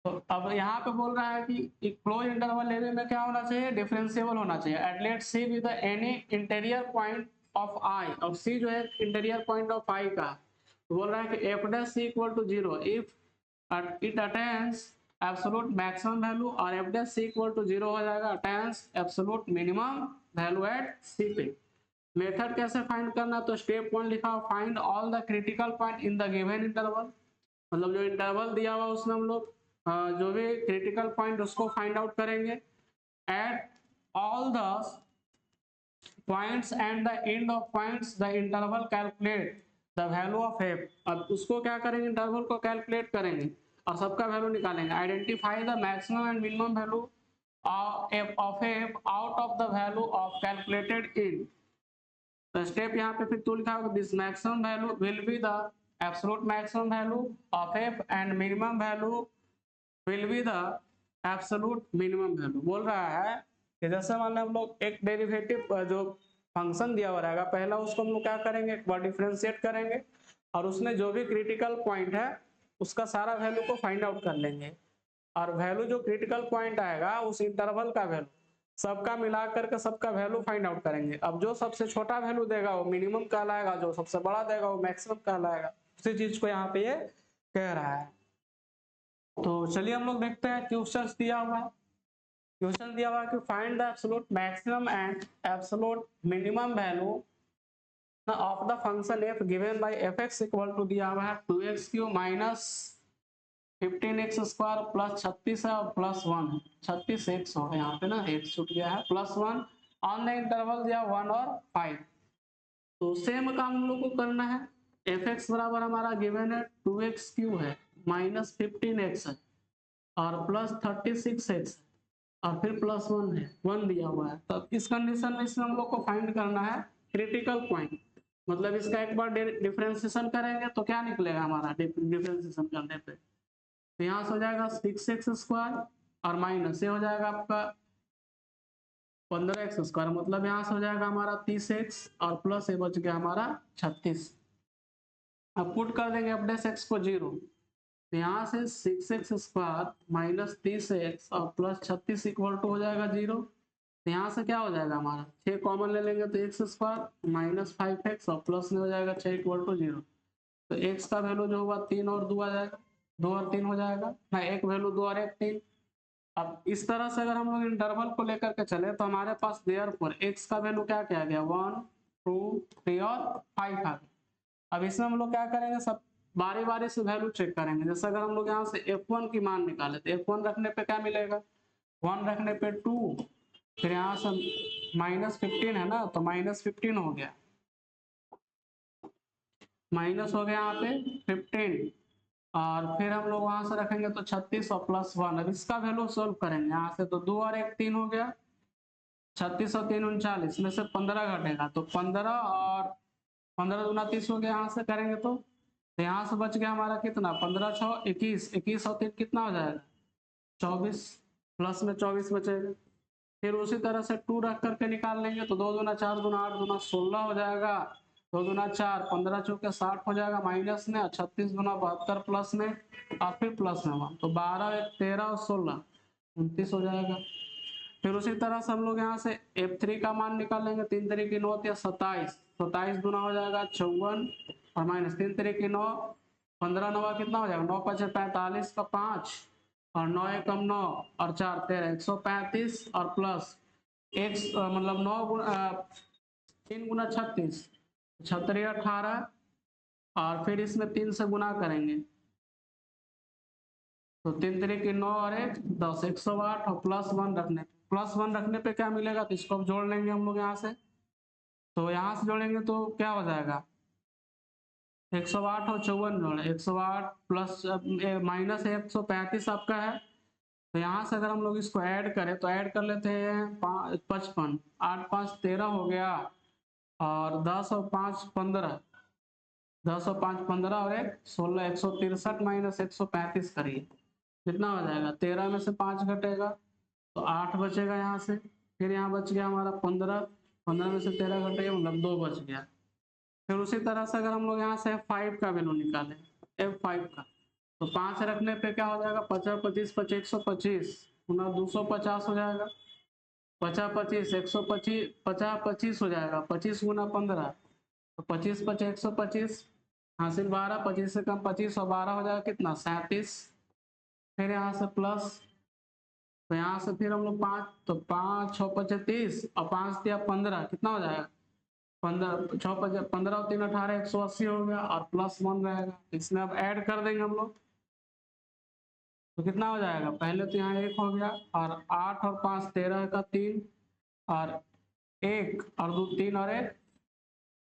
तो अब यहाँ पे बोल रहा है कि क्लोज इंटरवल ए में क्या होना चाहिए, डिफरेंशिएबल होना चाहिए at let C with any interior point of I, और सी जो है इंटीरियर पॉइंट ऑफ आई का, तो बोल रहा है कि F dash C equal to 0 if it attains absolute maximum value, और F dash C equal to 0 हो जाएगा attains absolute minimum value at C पे। मेथड कैसे फाइंड करना, तो स्टेप 1 लिखा find all the critical point in the given interval, मतलब जो इंटरवल दिया हुआ उसमें हम लोग जो भी क्रिटिकल पॉइंट उसको फाइंड आउट करेंगे। At all the points and the end of points the interval calculate the value of F, अब उसको क्या करेंगे, इंटरवल को कैलकुलेट करेंगे और सबका वैल्यू निकालेंगे। Identify the maximum and minimum value of F out of the value of calculated in, तो स्टेप यहाँ पे फिर टू लिखा होगा this maximum value will be the absolute maximum value of F and minimum value will be the absolute minimum value. बोल रहा है कि जैसे मान लो हम लोग एक डेरिवेटिव जो फंक्शन दिया हुआ रहेगा, पहला उसको हम लोग क्या करेंगे, एक बार डिफरेंशिएट करेंगे और उसमें जो भी क्रिटिकल पॉइंट है उसका सारा वैल्यू को फाइंड आउट कर लेंगे, और वैल्यू जो क्रिटिकल पॉइंट आएगा उस इंटरवल का वैल्यू सबका मिला करके सबका वैल्यू फाइंड आउट करेंगे। अब जो सबसे छोटा वैल्यू देगा वो मिनिमम कहलाएगा, जो सबसे बड़ा देगा वो मैक्सिमम कहलाएगा। उसी चीज को यहाँ पे ये कह रहा है। तो चलिए हम लोग देखते हैं क्वेश्चन दिया हुआ है। क्वेश्चन दिया हुआ है कि find the absolute maximum and absolute minimum value of the function f given by f x equal to दिया हुआ है 2x³ minus 15x square plus 36 है और प्लस 1 है, 36x हो गया यहाँ पे ना, x छूट गया है, प्लस 1 ऑन द इंटरवल दिया 1 और 5। तो सेम काम हम लोग को करना है। एफ एक्स बराबर हमारा गिवन है 2x³ है माइनस 15x है और प्लस 36x और फिर प्लस 1 है, 1 दिया हुआ है। तब इस कंडीशन में इसमें हम लोग को फाइंड करना है क्रिटिकल पॉइंट, मतलब इसका एक बार डिफरेंशिएशन करेंगे तो क्या निकलेगा हमारा डिफरेंशिएशन करने पे, तो यहाँ से हो जाएगा 6x स्क्वायर और माइनस ये हो जाएगा आपका 15x स्क्वायर, मतलब यहाँ से हो जाएगा हमारा 30x और प्लस ये बच गया हमारा 36। अब पुट कर देंगे अपडेस x को 0, तो यहाँ से 6x स्क्वायर माइनस 30x और प्लस 36 इक्वल टू हो जाएगा 0। तो यहाँ से क्या हो जाएगा हमारा 6 कॉमन ले लेंगे तो x स्क्वायर माइनस 5x और प्लस में हो जाएगा 6 इक्वल टू 0। तो x का वैल्यू जो होगा 3 और 2 आ जाएगा, 2 और 3 हो जाएगा ना, एक वैल्यू 2 और 1 3। अब इस तरह से अगर हम लोग इंटरवल को लेकर के चले तो हमारे पास देयरफॉर x का वैल्यू क्या क्या आ गया 1 2 3 और 5 आ गया। अब इसमें हम लोग क्या करेंगे, सब बारी बारी से वैल्यू चेक करेंगे। जैसे अगर हम लोग यहाँ से f1 की मान निकाले तो f1 रखने पे क्या मिलेगा 1 रखने पे 2, फिर यहाँ से माइनस 15 है ना, तो माइनस 15 हो गया, माइनस हो गया यहाँ पे 15 और फिर हम लोग वहां से रखेंगे तो 36 और प्लस 1। अब इसका वैल्यू सोल्व करेंगे यहाँ से, तो 2 और 1 3 हो गया, 36 और 3 39 में से 15 घटेगा तो 15 और 15 दूना 30 हो गया। यहाँ से करेंगे तो यहाँ से बच गया हमारा कितना 15 6 21, 21 और 3 कितना हो जाएगा 24, प्लस में 24 बचेगा। फिर उसी तरह से 2 रख करके निकाल लेंगे तो 2 दूना 4 दूना 8 दूना 16 हो जाएगा, 2 दूना 4 15 चौके 60 हो जाएगा माइनस में, 36 दूना 72 प्लस में और फिर प्लस में 1, तो 12 1 13 और 16 29 हो जाएगा। फिर उसी तरह से हम लोग यहाँ से f3 का मान निकाल लेंगे, 3 3 की 9 27, 27 दूना हो जाएगा 54 और माइनस 3 3 की 9, 15 9 कितना हो जाएगा 9 5 45 का 5 और 9 1 9 और 4 13 135 और प्लस x मतलब 9 3 गुना 36 36 18 और फिर इसमें 3 से गुना करेंगे तो 3 3 की 9 और 1 10 108 और प्लस 1 रखने पे क्या मिलेगा, तो इसको अब जोड़ लेंगे हम लोग यहाँ से, तो यहाँ से जोड़ेंगे तो क्या हो जाएगा 108 और 54 जोड़े 108 प्लस माइनस 135 आपका है तो यहाँ से अगर हम लोग इसको ऐड करें तो ऐड कर लेते हैं 55, 8 5 13 हो गया, और 10 और 5 15, 10 और 5 15 और 1 16, 163 माइनस 135 करिए कितना हो जाएगा, 13 में से 5 घटेगा तो 8 बचेगा यहाँ से, फिर यहाँ बच गया हमारा 15, 15 में से 13 घटेगा मतलब 2 बच गया। फिर उसी तरह से अगर हम लोग यहाँ से F5 का वैल्यू निकालें, F5 का, तो 5 रखने पे क्या हो जाएगा, 50 25 125 गुना 250 हो जाएगा, 50 25 125 50 25 हो जाएगा, 25 गुना 15 तो 25 25 125 हासिल 12, 25 से कम 25 और 12 हो जाएगा कितना 37, फिर यहाँ से प्लस, तो यहाँ से फिर हम लोग 5, तो 5 6 25 और 5 दिया 15 कितना हो जाएगा, 15 6 15 और 3 18 180 हो गया, और प्लस 1 रहेगा, इसमें अब ऐड कर देंगे हम लोग तो कितना हो जाएगा, पहले तो यहाँ 1 हो गया, और 8 और 5 13 का 3, और 1 और 2 3 और 1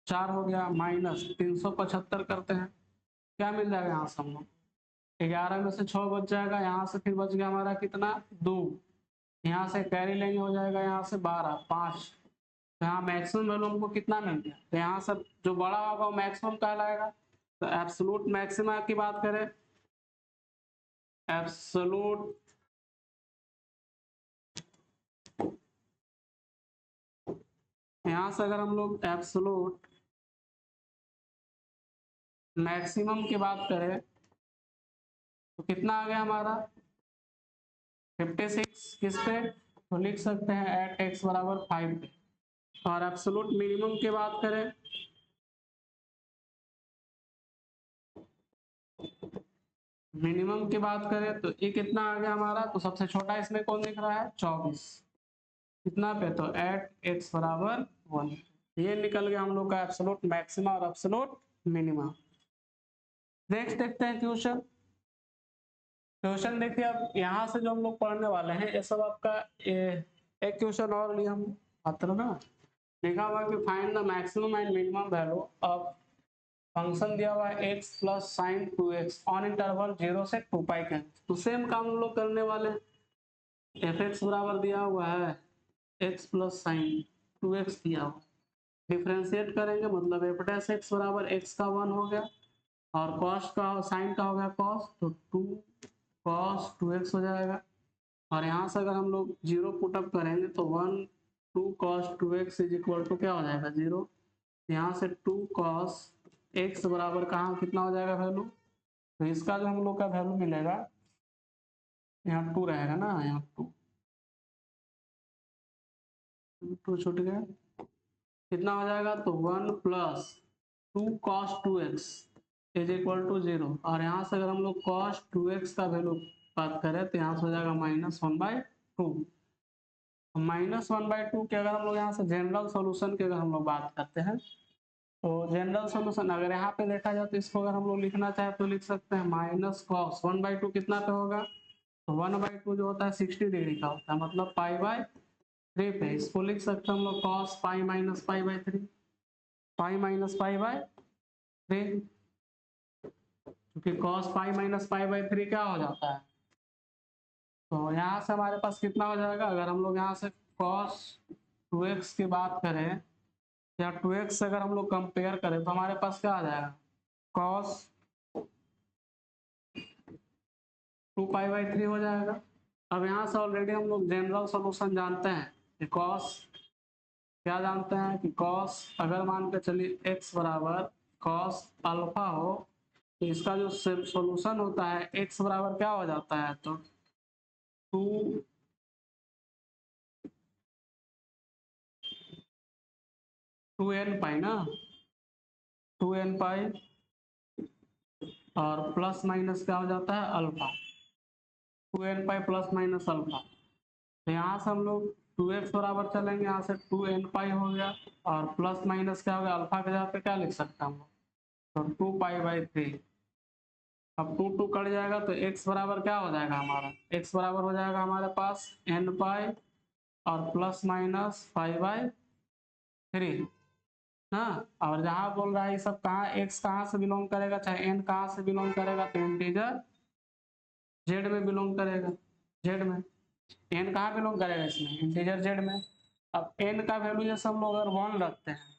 4 हो गया, माइनस 375 करते हैं, क्या मिल जाएगा यहाँ से हम लोग 11 में से 6 बच जाएगा, यहाँ से फिर बच गया हमारा कितना 2, यहाँ से कैरी लेंगे हो जाएगा यहाँ से 12 5, तो यहाँ मैक्सिमम वैल्यू हमको कितना मिल गया, तो यहाँ से जो बड़ा होगा वो मैक्सिमम कहलाएगा। तो एब्सोल्यूट मैक्सिमा की बात करें, एब्सोल्यूट यहाँ से अगर हम लोग एब्सोल्यूट मैक्सिमम की बात करें तो कितना आ गया हमारा 56, किस पे, तो लिख सकते हैं एट एक्स बराबर 5 पे। और एब्सोल्यूट मिनिमम की बात करें, मिनिमम की बात करें तो ये कितना आ गया हमारा, तो सबसे छोटा इसमें कौन दिख रहा है 24, कितना पे, तो एट एक्स बराबर 1, ये निकल गया हम लोग का एब्सोल्यूट मैक्सिमा और एब्सोल्यूट मिनिमा। नेक्स्ट देखते हैं क्वेश्चन। क्वेश्चन देखिए, अब यहाँ से जो हम लोग पढ़ने वाले हैं ये सब आपका एक क्वेश्चन और लिए हम मात्र ना, लिखा हुआ है कि find the maximum and minimum value of function दिया हुआ है x plus sign 2x on interval 0 से 2 पाई के, तो सेम काम हम लोग करने वाले हैं। fx बराबर दिया हुआ है x प्लस साइन 2x दिया हुआ, डिफरेंशिएट करेंगे मतलब f डैश x बराबर x का 1 हो गया, और कॉस का साइन का हो गया कॉस, तो 2 cos 2x हो जाएगा, और यहाँ से अगर हम लोग 0 पुटअप करेंगे तो 1 2 cos 2x is equal to क्या हो जाएगा 0, यहाँ से 2 cos x बराबर कहाँ कितना हो जाएगा वैल्यू, तो इसका जो हम लोग का वैल्यू मिलेगा यहाँ 2 रहेगा ना, यहाँ 2 छूट गया, कितना हो जाएगा, तो 1 plus 2 cos 2x is equal to 0, और यहाँ से अगर हम लोग cos 2x का वैल्यू बात करें तो यहाँ से हो जाएगा -1/2, -1/2 के अगर हम लोग यहाँ से जनरल सॉल्यूशन की अगर हम लोग बात करते हैं तो जनरल सॉल्यूशन अगर यहाँ पे देखा जाए तो इसको अगर हम लोग लिखना चाहे तो लिख सकते हैं माइनस कॉस 1/2 कितना पे होगा, तो 1/2 जो होता है 60 डिग्री का होता है, मतलब पाई/3 पे, इसको लिख सकते हैं हम लोग कॉस पाई माइनस पाई/3, पाई माइनस पाई/3, क्योंकि कॉस पाई माइनस पाई/3 क्या हो जाता है, तो यहाँ से हमारे पास कितना हो जाएगा, अगर हम लोग यहाँ से cos 2x की बात करें या 2x से अगर हम लोग कंपेयर करें तो हमारे पास क्या आ जाएगा cos 2 पाई/3 हो जाएगा। अब यहाँ से ऑलरेडी हम लोग जनरल सॉल्यूशन जानते हैं कि cos, क्या जानते हैं कि cos अगर मान के चलिए x बराबर cos अल्फा हो तो इसका जो सॉल्यूशन होता है x बराबर क्या हो जाता है, तो 2n पाई ना, 2n पाई और प्लस माइनस क्या हो जाता है alpha, 2n pi plus minus alpha, तो यहाँ से हम लोग 2x बराबर चलेंगे, यहाँ से 2n पाई हो गया, और प्लस माइनस क्या हो गया अल्फा के जगह पे क्या लिख सकता हूँ, तो 2 पाई/3, अब 2 2 कट जाएगा तो x बराबर क्या हो जाएगा हमारा, x बराबर हो जाएगा हमारे पास n पाई और प्लस माइनस पाई/3 ना, और जहाँ बोल रहा है ये सब कहाँ x कहाँ से बिलोंग करेगा, चाहे n कहाँ से बिलोंग करेगा, तो इंटीजर z में बिलोंग करेगा, जेड में। एन कहाँ बिलोंग करेगा इसमें, इंटीजर जेड में। अब एन का वैल्यू जैसे हम लोग अगर 1 रखते हैं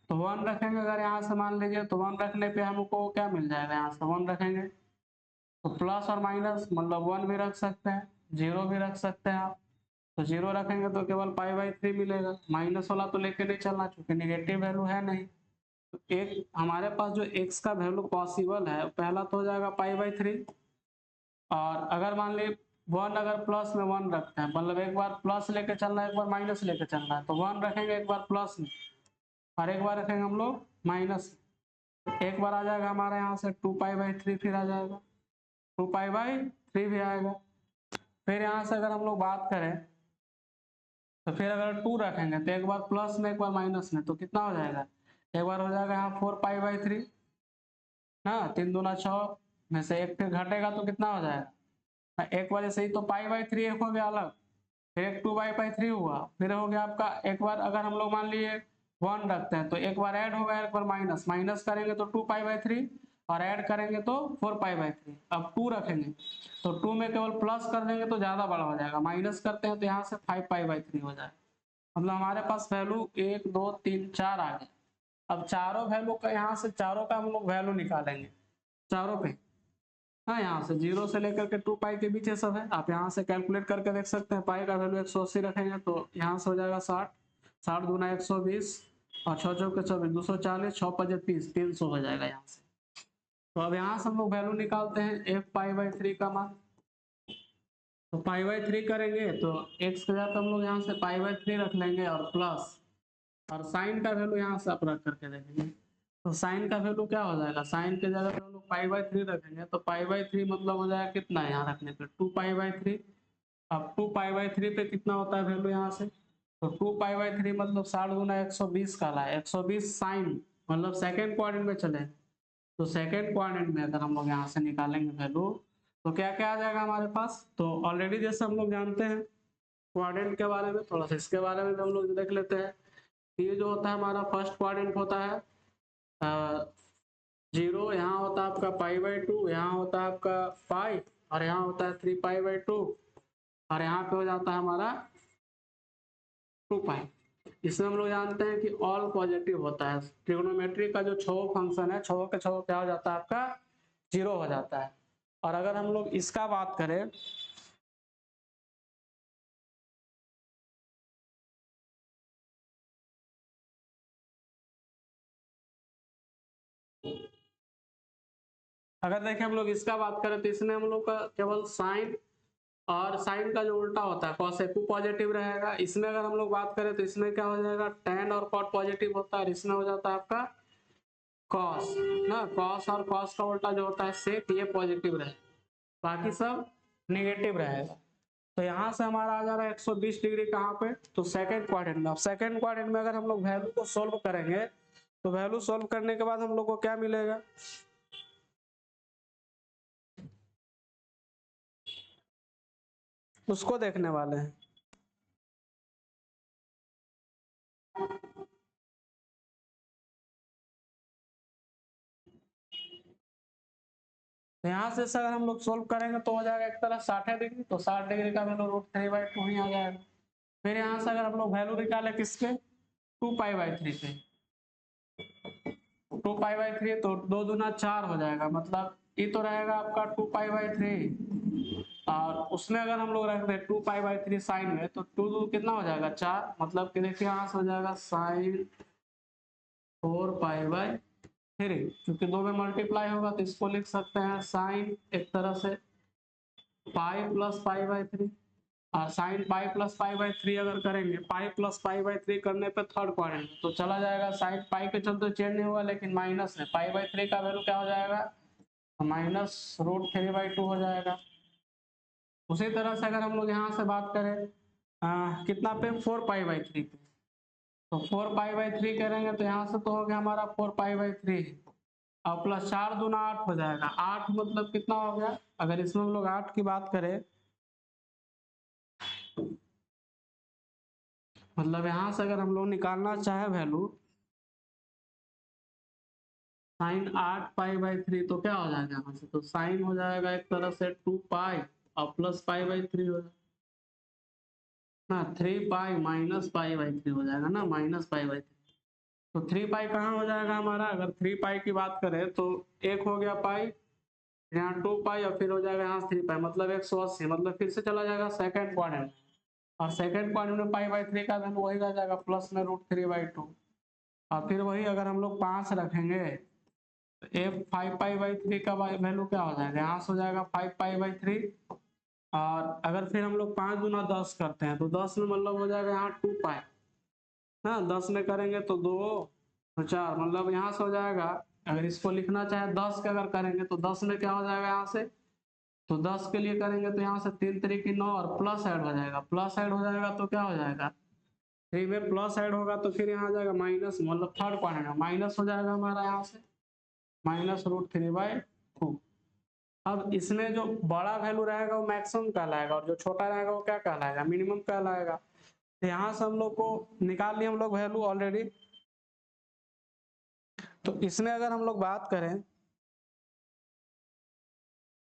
तो 1 रखेंगे, अगर यहाँ से मान लीजिए तो 1 रखने पे हमको क्या मिल जाएगा, यहाँ से 1 रखेंगे तो प्लस और माइनस मतलब 1 भी रख सकते हैं, 0 भी रख सकते हैं आप। तो 0 रखेंगे तो केवल π/3 मिलेगा, माइनस वाला तो लेके नहीं चलना क्योंकि निगेटिव वैल्यू है नहीं। तो एक हमारे पास जो x का वैल्यू पॉसिबल है पहला तो हो जाएगा π/3, और अगर मान ली 1 अगर प्लस में 1 रखते हैं मतलब एक बार प्लस लेके चलना है एक बार माइनस लेके चलना है, तो 1 रखेंगे एक बार प्लस में और एक बार रखेंगे हम लोग माइनस। एक बार आ जाएगा हमारे यहाँ से 2π/3, फिर आ जाएगा 2π/3 भी आएगा। फिर यहाँ से अगर हम लोग बात करें तो फिर अगर 2 रखेंगे तो एक बार प्लस में एक बार माइनस में, तो कितना हो जाएगा, एक बार हो जाएगा यहाँ 4π/3 ना, 3 दूना 6 में से एक फिर घटेगा तो कितना हो जाएगा, एक वजह से ही तो π/3 एक हो गया अलग, फिर एक 2π/3 हुआ, फिर हो गया आपका एक बार अगर हम लोग मान लिए 1 रखते हैं तो एक बार ऐड होगा एक बार माइनस, माइनस करेंगे तो 2π/3 और ऐड करेंगे तो 4π/3। अब 2 रखेंगे तो 2 में केवल प्लस कर देंगे तो ज्यादा बड़ा हो जाएगा, माइनस करते हैं तो यहाँ से 5π/3 हो जाएगा। मतलब हमारे पास वैल्यू 1 2 3 4 आ गए। अब चारों वैल्यू का यहाँ से चारों का हम लोग वैल्यू निकालेंगे चारों पे। हाँ, यहाँ से 0 से लेकर के 2π के बीच ये सब है, आप यहाँ से कैलकुलेट करके देख सकते हैं। पाई का वैल्यू 180 रखेंगे तो यहाँ से हो जाएगा 60, 60 दूना 120 और 6 चौके 24, 240, 6 पजे 30, 300 हो जाएगा यहाँ से। तो अब यहाँ से हम लोग वैल्यू निकालते हैं f π/3 का मान। तो π/3 करेंगे तो x के जगह हम लोग यहाँ से π/3 रख लेंगे और प्लस, और साइन का वैल्यू यहाँ से आप रख करके देखेंगे तो साइन का वैल्यू क्या हो जाएगा, साइन के जगह हम लोग π/3 रखेंगे तो π/3 मतलब हो जाएगा कितना है यहाँ रखने पे 2π/3। अब 2π/3 पे कितना होता है वैल्यू यहाँ से, तो 2π/3 मतलब 60 गुना 120 का है 120 साइन, मतलब सेकेंड क्वाड्रेंट में चले तो सेकेंड क्वाड्रेंट में अगर हम लोग यहाँ से निकालेंगे वैल्यू तो क्या क्या आ जाएगा हमारे पास। तो ऑलरेडी जैसे हम लोग जानते हैं क्वाड्रेंट के बारे में, थोड़ा सा इसके बारे में हम लोग देख लेते हैं। ये जो होता है हमारा फर्स्ट क्वाड्रेंट होता है 0, यहाँ होता है आपका π/2, यहाँ होता है आपका पाई और यहाँ होता है 3π/2 और यहाँ पे हो जाता है हमारा 2π। इसमें हम लोग जानते हैं कि ऑल पॉजिटिव होता है, ट्रिग्नोमेट्री का जो छो फंक्शन है छो के छो क्या हो जाता है आपका 0 हो जाता है। और अगर हम लोग इसका बात करें अगर देखें हम लोग इसका बात करें तो इसमें हम लोग का केवल साइन और साइन का जो उल्टा होता है कॉसेक पॉजिटिव रहेगा। इसमें अगर हम लोग बात करें तो इसमें क्या हो जाएगा tan और cot पॉजिटिव होता है और इसमें हो जाता है आपका cos ना, cos और cos का उल्टा जो होता है sec, ये पॉजिटिव रहेगा, बाकी सब नेगेटिव रहेगा। तो यहाँ से हमारा आ जा रहा है 120 डिग्री कहाँ पे, तो सेकंड क्वाड्रेंट में। अब सेकंड क्वाड्रेंट में अगर हम लोग वैल्यू को सोल्व करेंगे तो वैल्यू सोल्व करने के बाद हम लोग को क्या मिलेगा, उसको देखने वाले हैं। तो यहाँ से अगर हम लोग सोल्व करेंगे तो हो जाएगा एक तरह 60 डिग्री, तो 60 डिग्री का वैल्यू √3/2 ही आ जाएगा। फिर यहाँ से अगर हम लोग वैल्यू निकाले किसके 2π/3 पे, 2π/3 तो 2 दूना 4 हो जाएगा, मतलब ये तो रहेगा आपका 2π/3 और उसमें अगर हम लोग रख दे 2π/3 साइन में तो 2 कितना हो जाएगा 4, मतलब कि देखिए यहाँ से हो जाएगा साइन 4π/3, क्योंकि 2 में मल्टीप्लाई होगा तो इसको लिख सकते हैं साइन एक तरह से पाई प्लस π/3, और साइन पाई प्लस π/3 अगर करेंगे पाई प्लस π/3 करने पे थर्ड क्वाड्रेंट तो चला जाएगा, साइन पाई के चलते चेंज नहीं हुआ लेकिन माइनस है π/3 का वैल्यू क्या हो जाएगा -√3/2 हो जाएगा। उसी तरह से अगर हम लोग यहाँ से बात करें कितना पे 4π/3 पे, तो 4π/3 करेंगे तो यहाँ से तो हो गया हमारा 4π/3 और प्लस 4 दूना 8 हो जाएगा, 8 मतलब कितना हो गया, अगर इसमें हम लोग 8 की बात करें मतलब यहाँ से अगर हम लोग निकालना चाहे वैल्यू साइन 8π/3 तो क्या हो जाएगा यहाँ से, तो साइन हो जाएगा एक तरह से 2π और प्लस पाई बाई 3 हो जाएगा ना, 3 पाई माइनस पाई बाई 3 हो जाएगा ना, माइनस पाई बाई 3। तो 3 पाई कहाँ हो जाएगा हमारा, अगर 3 पाई की बात करें तो एक हो गया पाई, यहाँ 2 पाई और फिर हो जाएगा यहाँ 3 पाई, मतलब 180, मतलब फिर से चला जाएगा सेकंड क्वाड्रेंट, और सेकंड क्वाड्रेंट में पाई बाई 3 का वैल्यू वही रह जाएगा प्लस में √3/2। और फिर वही अगर हम लोग 5 रखेंगे तो f 5 पाई बाई 3 का वैल्यू क्या हो जाएगा, यहाँ से हो जाएगा 5 पाई बाई 3। और अगर फिर हम लोग 5 गुना 10 करते हैं तो 10 में मतलब हो जाएगा यहाँ 2 पाई ना, 10 में करेंगे तो 2 तो 4, मतलब यहाँ से हो जाएगा, अगर इसको लिखना चाहे 10 के अगर करेंगे तो 10 में क्या हो जाएगा यहाँ से, तो 10 के लिए करेंगे तो यहाँ से 3 3 9 और प्लस ऐड हो जाएगा, प्लस ऐड हो जाएगा तो क्या हो जाएगा, 3 में प्लस ऐड होगा तो फिर यहाँ आ जाएगा माइनस, मतलब थर्ड क्वाड्रेंट में माइनस हो जाएगा हमारा यहाँ से -√3/2। अब इसमें जो बड़ा वैल्यू रहेगा वो मैक्सिमम कहलाएगा और जो छोटा रहेगा वो क्या कहलाएगा, मिनिमम कहलाएगा। तो यहाँ से हम लोग को निकाल लिए हम लोग वैल्यू ऑलरेडी। तो इसमें अगर हम लोग बात करें,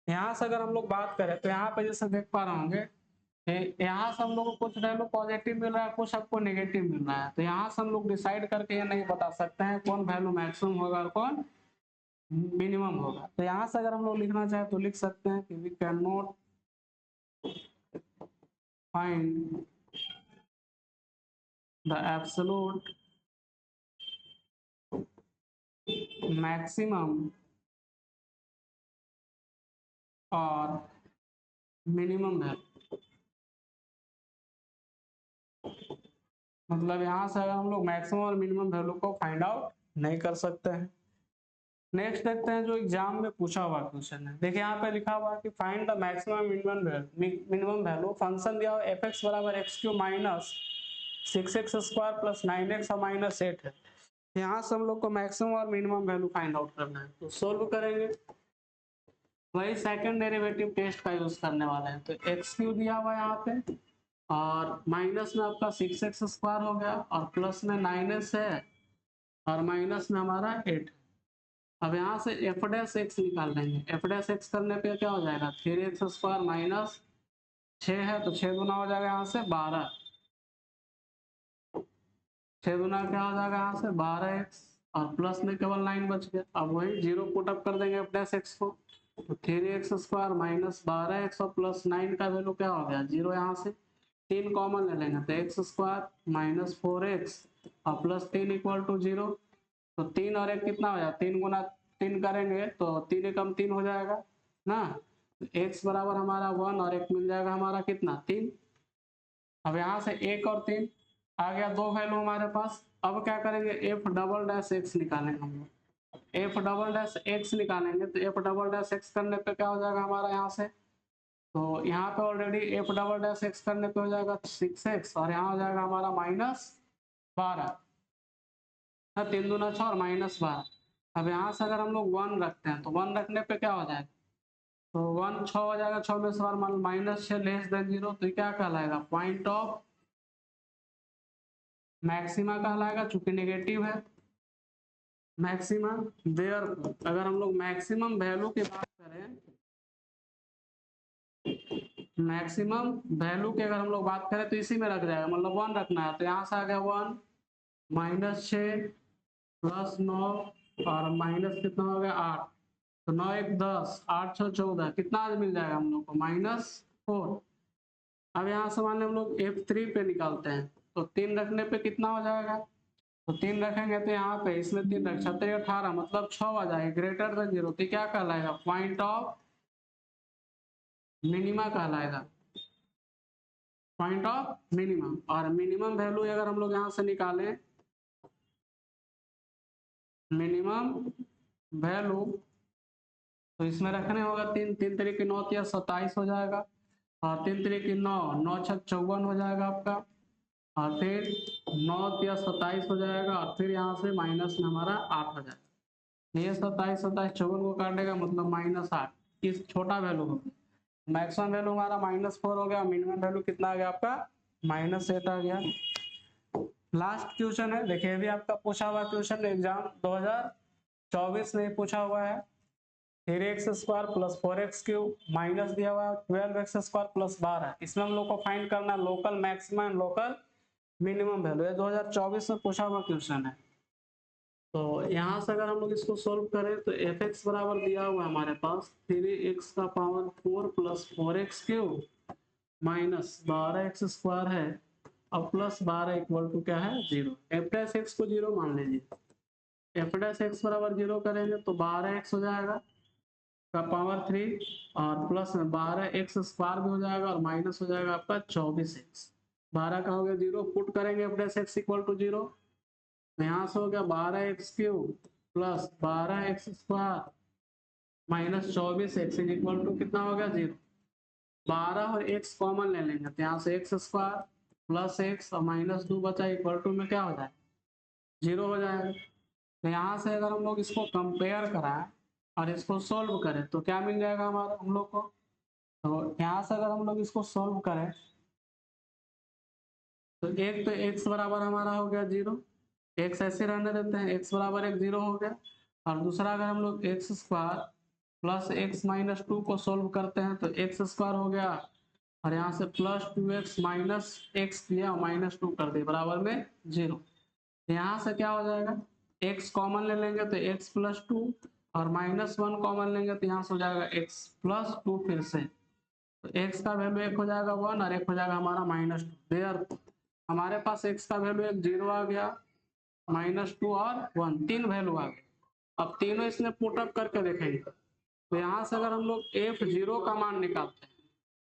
यहाँ से अगर हम लोग बात करें तो यहाँ पे जैसे देख पा रहे होंगे, यहाँ से हम लोग को कुछ वैल्यू पॉजिटिव मिल रहा है, कुछ आपको नेगेटिव मिल रहा है। तो यहाँ से हम लोग डिसाइड करके ये नहीं बता सकते हैं कौन वैल्यू मैक्सिमम होगा और कौन मिनिमम होगा। तो यहाँ से अगर हम लोग लिखना चाहे तो लिख सकते हैं कि we can not find the absolute maximum और मिनिमम वैल्यू, मतलब यहाँ से अगर हम लोग मैक्सिमम और मिनिमम वैल्यू को फाइंड आउट नहीं कर सकते हैं। नेक्स्ट देखते हैं जो एग्जाम में पूछा हुआ क्वेश्चन है। देखिए यहाँ पे लिखा हुआ है कि find the maximum minimum value, function दिया हुआ f(x) = x³ minus 6x² plus 9x और माइनस 8 है। यहाँ से हम लोग को मैक्सिमम और मिनिमम वैल्यू फाइंड आउट करना है। तो सोल्व करेंगे, वही सेकंड डेरिवेटिव टेस्ट का यूज करने वाले हैं। तो x³ दिया हुआ है यहाँ पे, और माइनस में आपका 6x² हो गया, और प्लस में 9s है, और माइनस में हमारा 8। अब यहाँ से f' निकाल लेंगे। f' करने पे क्या हो जाएगा, 3x² माइनस 6 है तो 6 गुना हो जाएगा यहाँ से 12, 6 गुना क्या हो जाएगा यहाँ से 12x, और प्लस में केवल 9 बच गया। अब वही 0 पुट अप कर देंगे f' को, तो 3x² माइनस 12x और प्लस 9 का वैल्यू क्या हो गया 0, यहाँ से 3 कॉमन ले लेंगे तो x² माइनस 4x और प्लस 3 = 0। तो 3 और 1 कितना हो जाएगा, 3 गुना 3 करेंगे तो 3 एकम 3 हो जाएगा ना, x बराबर हमारा 1 और 1 मिल जाएगा हमारा कितना 3। अब यहाँ से 1 और 3 आ गया, दो वैल्यू हमारे पास। अब क्या करेंगे, f"x निकालेंगे हम लोग। f"x निकालेंगे तो f"x करने पे क्या हो जाएगा हमारा यहाँ से, तो यहाँ पे ऑलरेडी f"x करने पे हो जाएगा 6x, और यहाँ हो जाएगा हमारा -12, 3 दूना 6 और -12। अब यहाँ से अगर हम लोग 1 रखते हैं तो 1 रखने पे क्या हो जाएगा, तो 1 6 हो जाएगा, 6 में से -6 <0, तो क्या कहलाएगा, पॉइंट ऑफ मैक्सिमा कहलाएगा, चूंकि नेगेटिव है मैक्सिमा। देयर अगर हम लोग मैक्सिमम वैल्यू की बात करें, मैक्सिमम वैल्यू की अगर हम लोग बात करें तो इसी में रख जाएगा, मतलब 1 रखना है। तो यहाँ से आ गया 1 -6 प्लस 9 और माइनस कितना हो गया 8, तो 9 1 10, 8 6 14, कितना आज मिल जाएगा हम लोग को -4। अब यहाँ से मान हम लोग f3 पे निकालते हैं, तो 3 रखने पे कितना हो जाएगा, तो 3 रखेंगे तो यहाँ पे इसमें 3 रख 6 18, मतलब 6 आ जाएगा ग्रेटर देन 0, तो क्या कहलाएगा, पॉइंट ऑफ मिनिमा कहलाएगा, पॉइंट ऑफ मिनिमम। और मिनिमम वैल्यू अगर हम लोग यहाँ से निकालें, मिनिमम वैल्यू तो इसमें रखने होगा 3 3 3 की 9 या 27 हो जाएगा, और 3 3 की 9 9 6 54 हो जाएगा आपका, और फिर 9 या 27 हो जाएगा, और फिर यहाँ से माइनस में हमारा 8 हो जाएगा। ये 27 27 54 को काटेगा, मतलब -8, इस छोटा वैल्यू होगा। मैक्सिमम वैल्यू हमारा -4 हो गया, मिनिमम वैल्यू कितना आ गया आपका -8 आ गया। लास्ट क्वेश्चन है, देखिए भी आपका पूछा हुआ क्वेश्चन एग्जाम 2024 में पूछा हुआ है 3x² प्लस 4x³ माइनस दिया हुआ है 12x² प्लस 12। इसमें हम लोग को फाइंड करना है local maximum and local minimum value. ये 2024 में पूछा हुआ क्वेश्चन है। तो यहाँ से अगर हम लोग इसको सोल्व करें तो fx बराबर दिया हुआ है हमारे पास 3x⁴ plus 4x³ minus 12x² है और प्लस 12 इक्वल टू क्या है 0। f' को 0 मान लीजिए। f' बराबर 0 करेंगे तो 12x हो जाएगा का पावर 3 और प्लस में 12x² भी हो जाएगा और माइनस हो जाएगा आपका 24x। 12 का हो गया 0, पुट करेंगे f' इक्वल टू 0 तो यहाँ से हो गया 12x³ plus 12x² minus 24x equal to कितना हो गया 0। 12 और x कॉमन ले लेंगे तो यहाँ से x² प्लस x और माइनस 2 बचा इक्वल टू में क्या हो जाए 0 हो जाएगा। तो यहाँ से अगर हम लोग इसको कंपेयर कराएं और इसको सोल्व करें तो क्या मिल जाएगा हमारा हम लोग को। तो यहाँ से अगर हम लोग इसको सोल्व करें तो एक तो x बराबर हमारा हो गया 0, x ऐसे रहने देते हैं, x बराबर 1 0 हो गया। और दूसरा अगर हम लोग x² प्लस x माइनस 2 को सोल्व करते हैं तो x² हो गया और यहाँ से प्लस 2x माइनस x दिया और माइनस 2 कर दिया बराबर में 0। यहाँ से क्या हो जाएगा x कॉमन ले लेंगे तो x प्लस 2 और माइनस 1 कॉमन लेंगे तो यहाँ से हो जाएगा x प्लस 2 फिर से। तो x का वैल्यू 1 हो जाएगा 1 और 1 हो जाएगा हमारा माइनस 2। देयर हमारे पास x का वैल्यू 1 0 आ गया, माइनस 2 और 1 तीन वैल्यू आ गए। अब तीनों इसमें पुटअप करके देखेंगे तो यहाँ से अगर हम लोग f0 का मान निकालते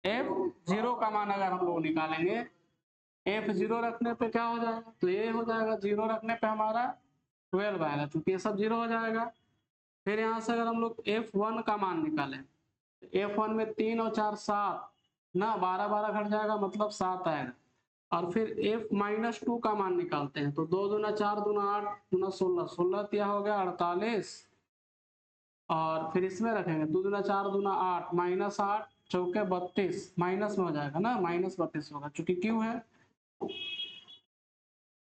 हैं, f0 का मान अगर हम लोग निकालेंगे f0 रखने पे क्या हो जाएगा तो ये हो जाएगा 0 रखने पे हमारा 12 आएगा क्योंकि ये सब 0 हो जाएगा। फिर यहाँ से अगर हम लोग f1 का मान निकालें f1 में 3 और 4 7 ना 12 12 घट जाएगा मतलब 7 आएगा। और फिर f माइनस 2 का मान निकालते हैं तो 2 दूना 4 दूना 8 दूना 16 16 तिया हो गया 48 और फिर इसमें रखेंगे 2 दूना 4 दूना 8 माइनस 8 चौके 32 माइनस में हो जाएगा ना माइनस 32 होगा चूंकि क्यों है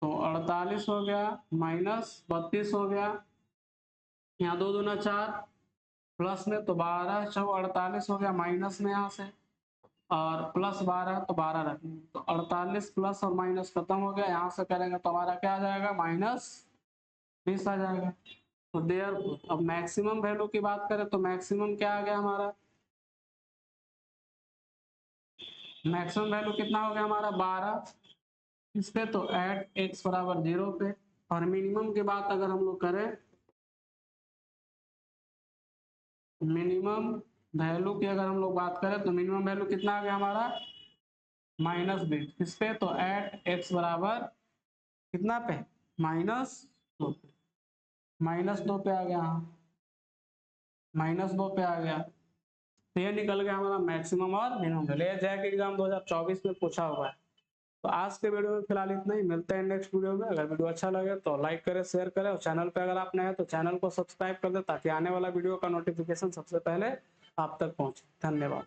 तो 48 हो गया माइनस 32 हो गया। यहाँ 2 दूना 4 प्लस में तो 12 चौक 48 हो गया माइनस में यहाँ से और प्लस 12 तो 12 रखेंगे तो 48 प्लस और माइनस खत्म हो गया। यहाँ से करेंगे तो हमारा क्या आ जाएगा माइनस 20 आ जाएगा। तो देयर अब मैक्सिमम वैल्यू की बात करें तो मैक्सिमम क्या आ गया हमारा मैक्सिमम वैल्यू कितना हो गया हमारा 12 इस पे तो एट x बराबर 0 पे। और मिनिमम की बात अगर हम लोग करें मिनिमम वैल्यू की अगर हम लोग बात करें तो मिनिमम वैल्यू कितना आ गया हमारा -20 इस पे तो एट x बराबर कितना पे -2 -2 पे आ गया -2 पे आ गया। तो ये निकल गया हमारा मैक्सिमम और मिनिमम वैल्यू। ये जैक एग्जाम 2024 में पूछा हुआ है। तो आज के वीडियो में फिलहाल इतना ही, मिलते हैं नेक्स्ट वीडियो में। अगर वीडियो अच्छा लगे तो लाइक करें शेयर करें और चैनल पे अगर आप नए हैं तो चैनल को सब्सक्राइब कर दें ताकि आने वाला वीडियो का नोटिफिकेशन सबसे पहले आप तक पहुंचे। धन्यवाद।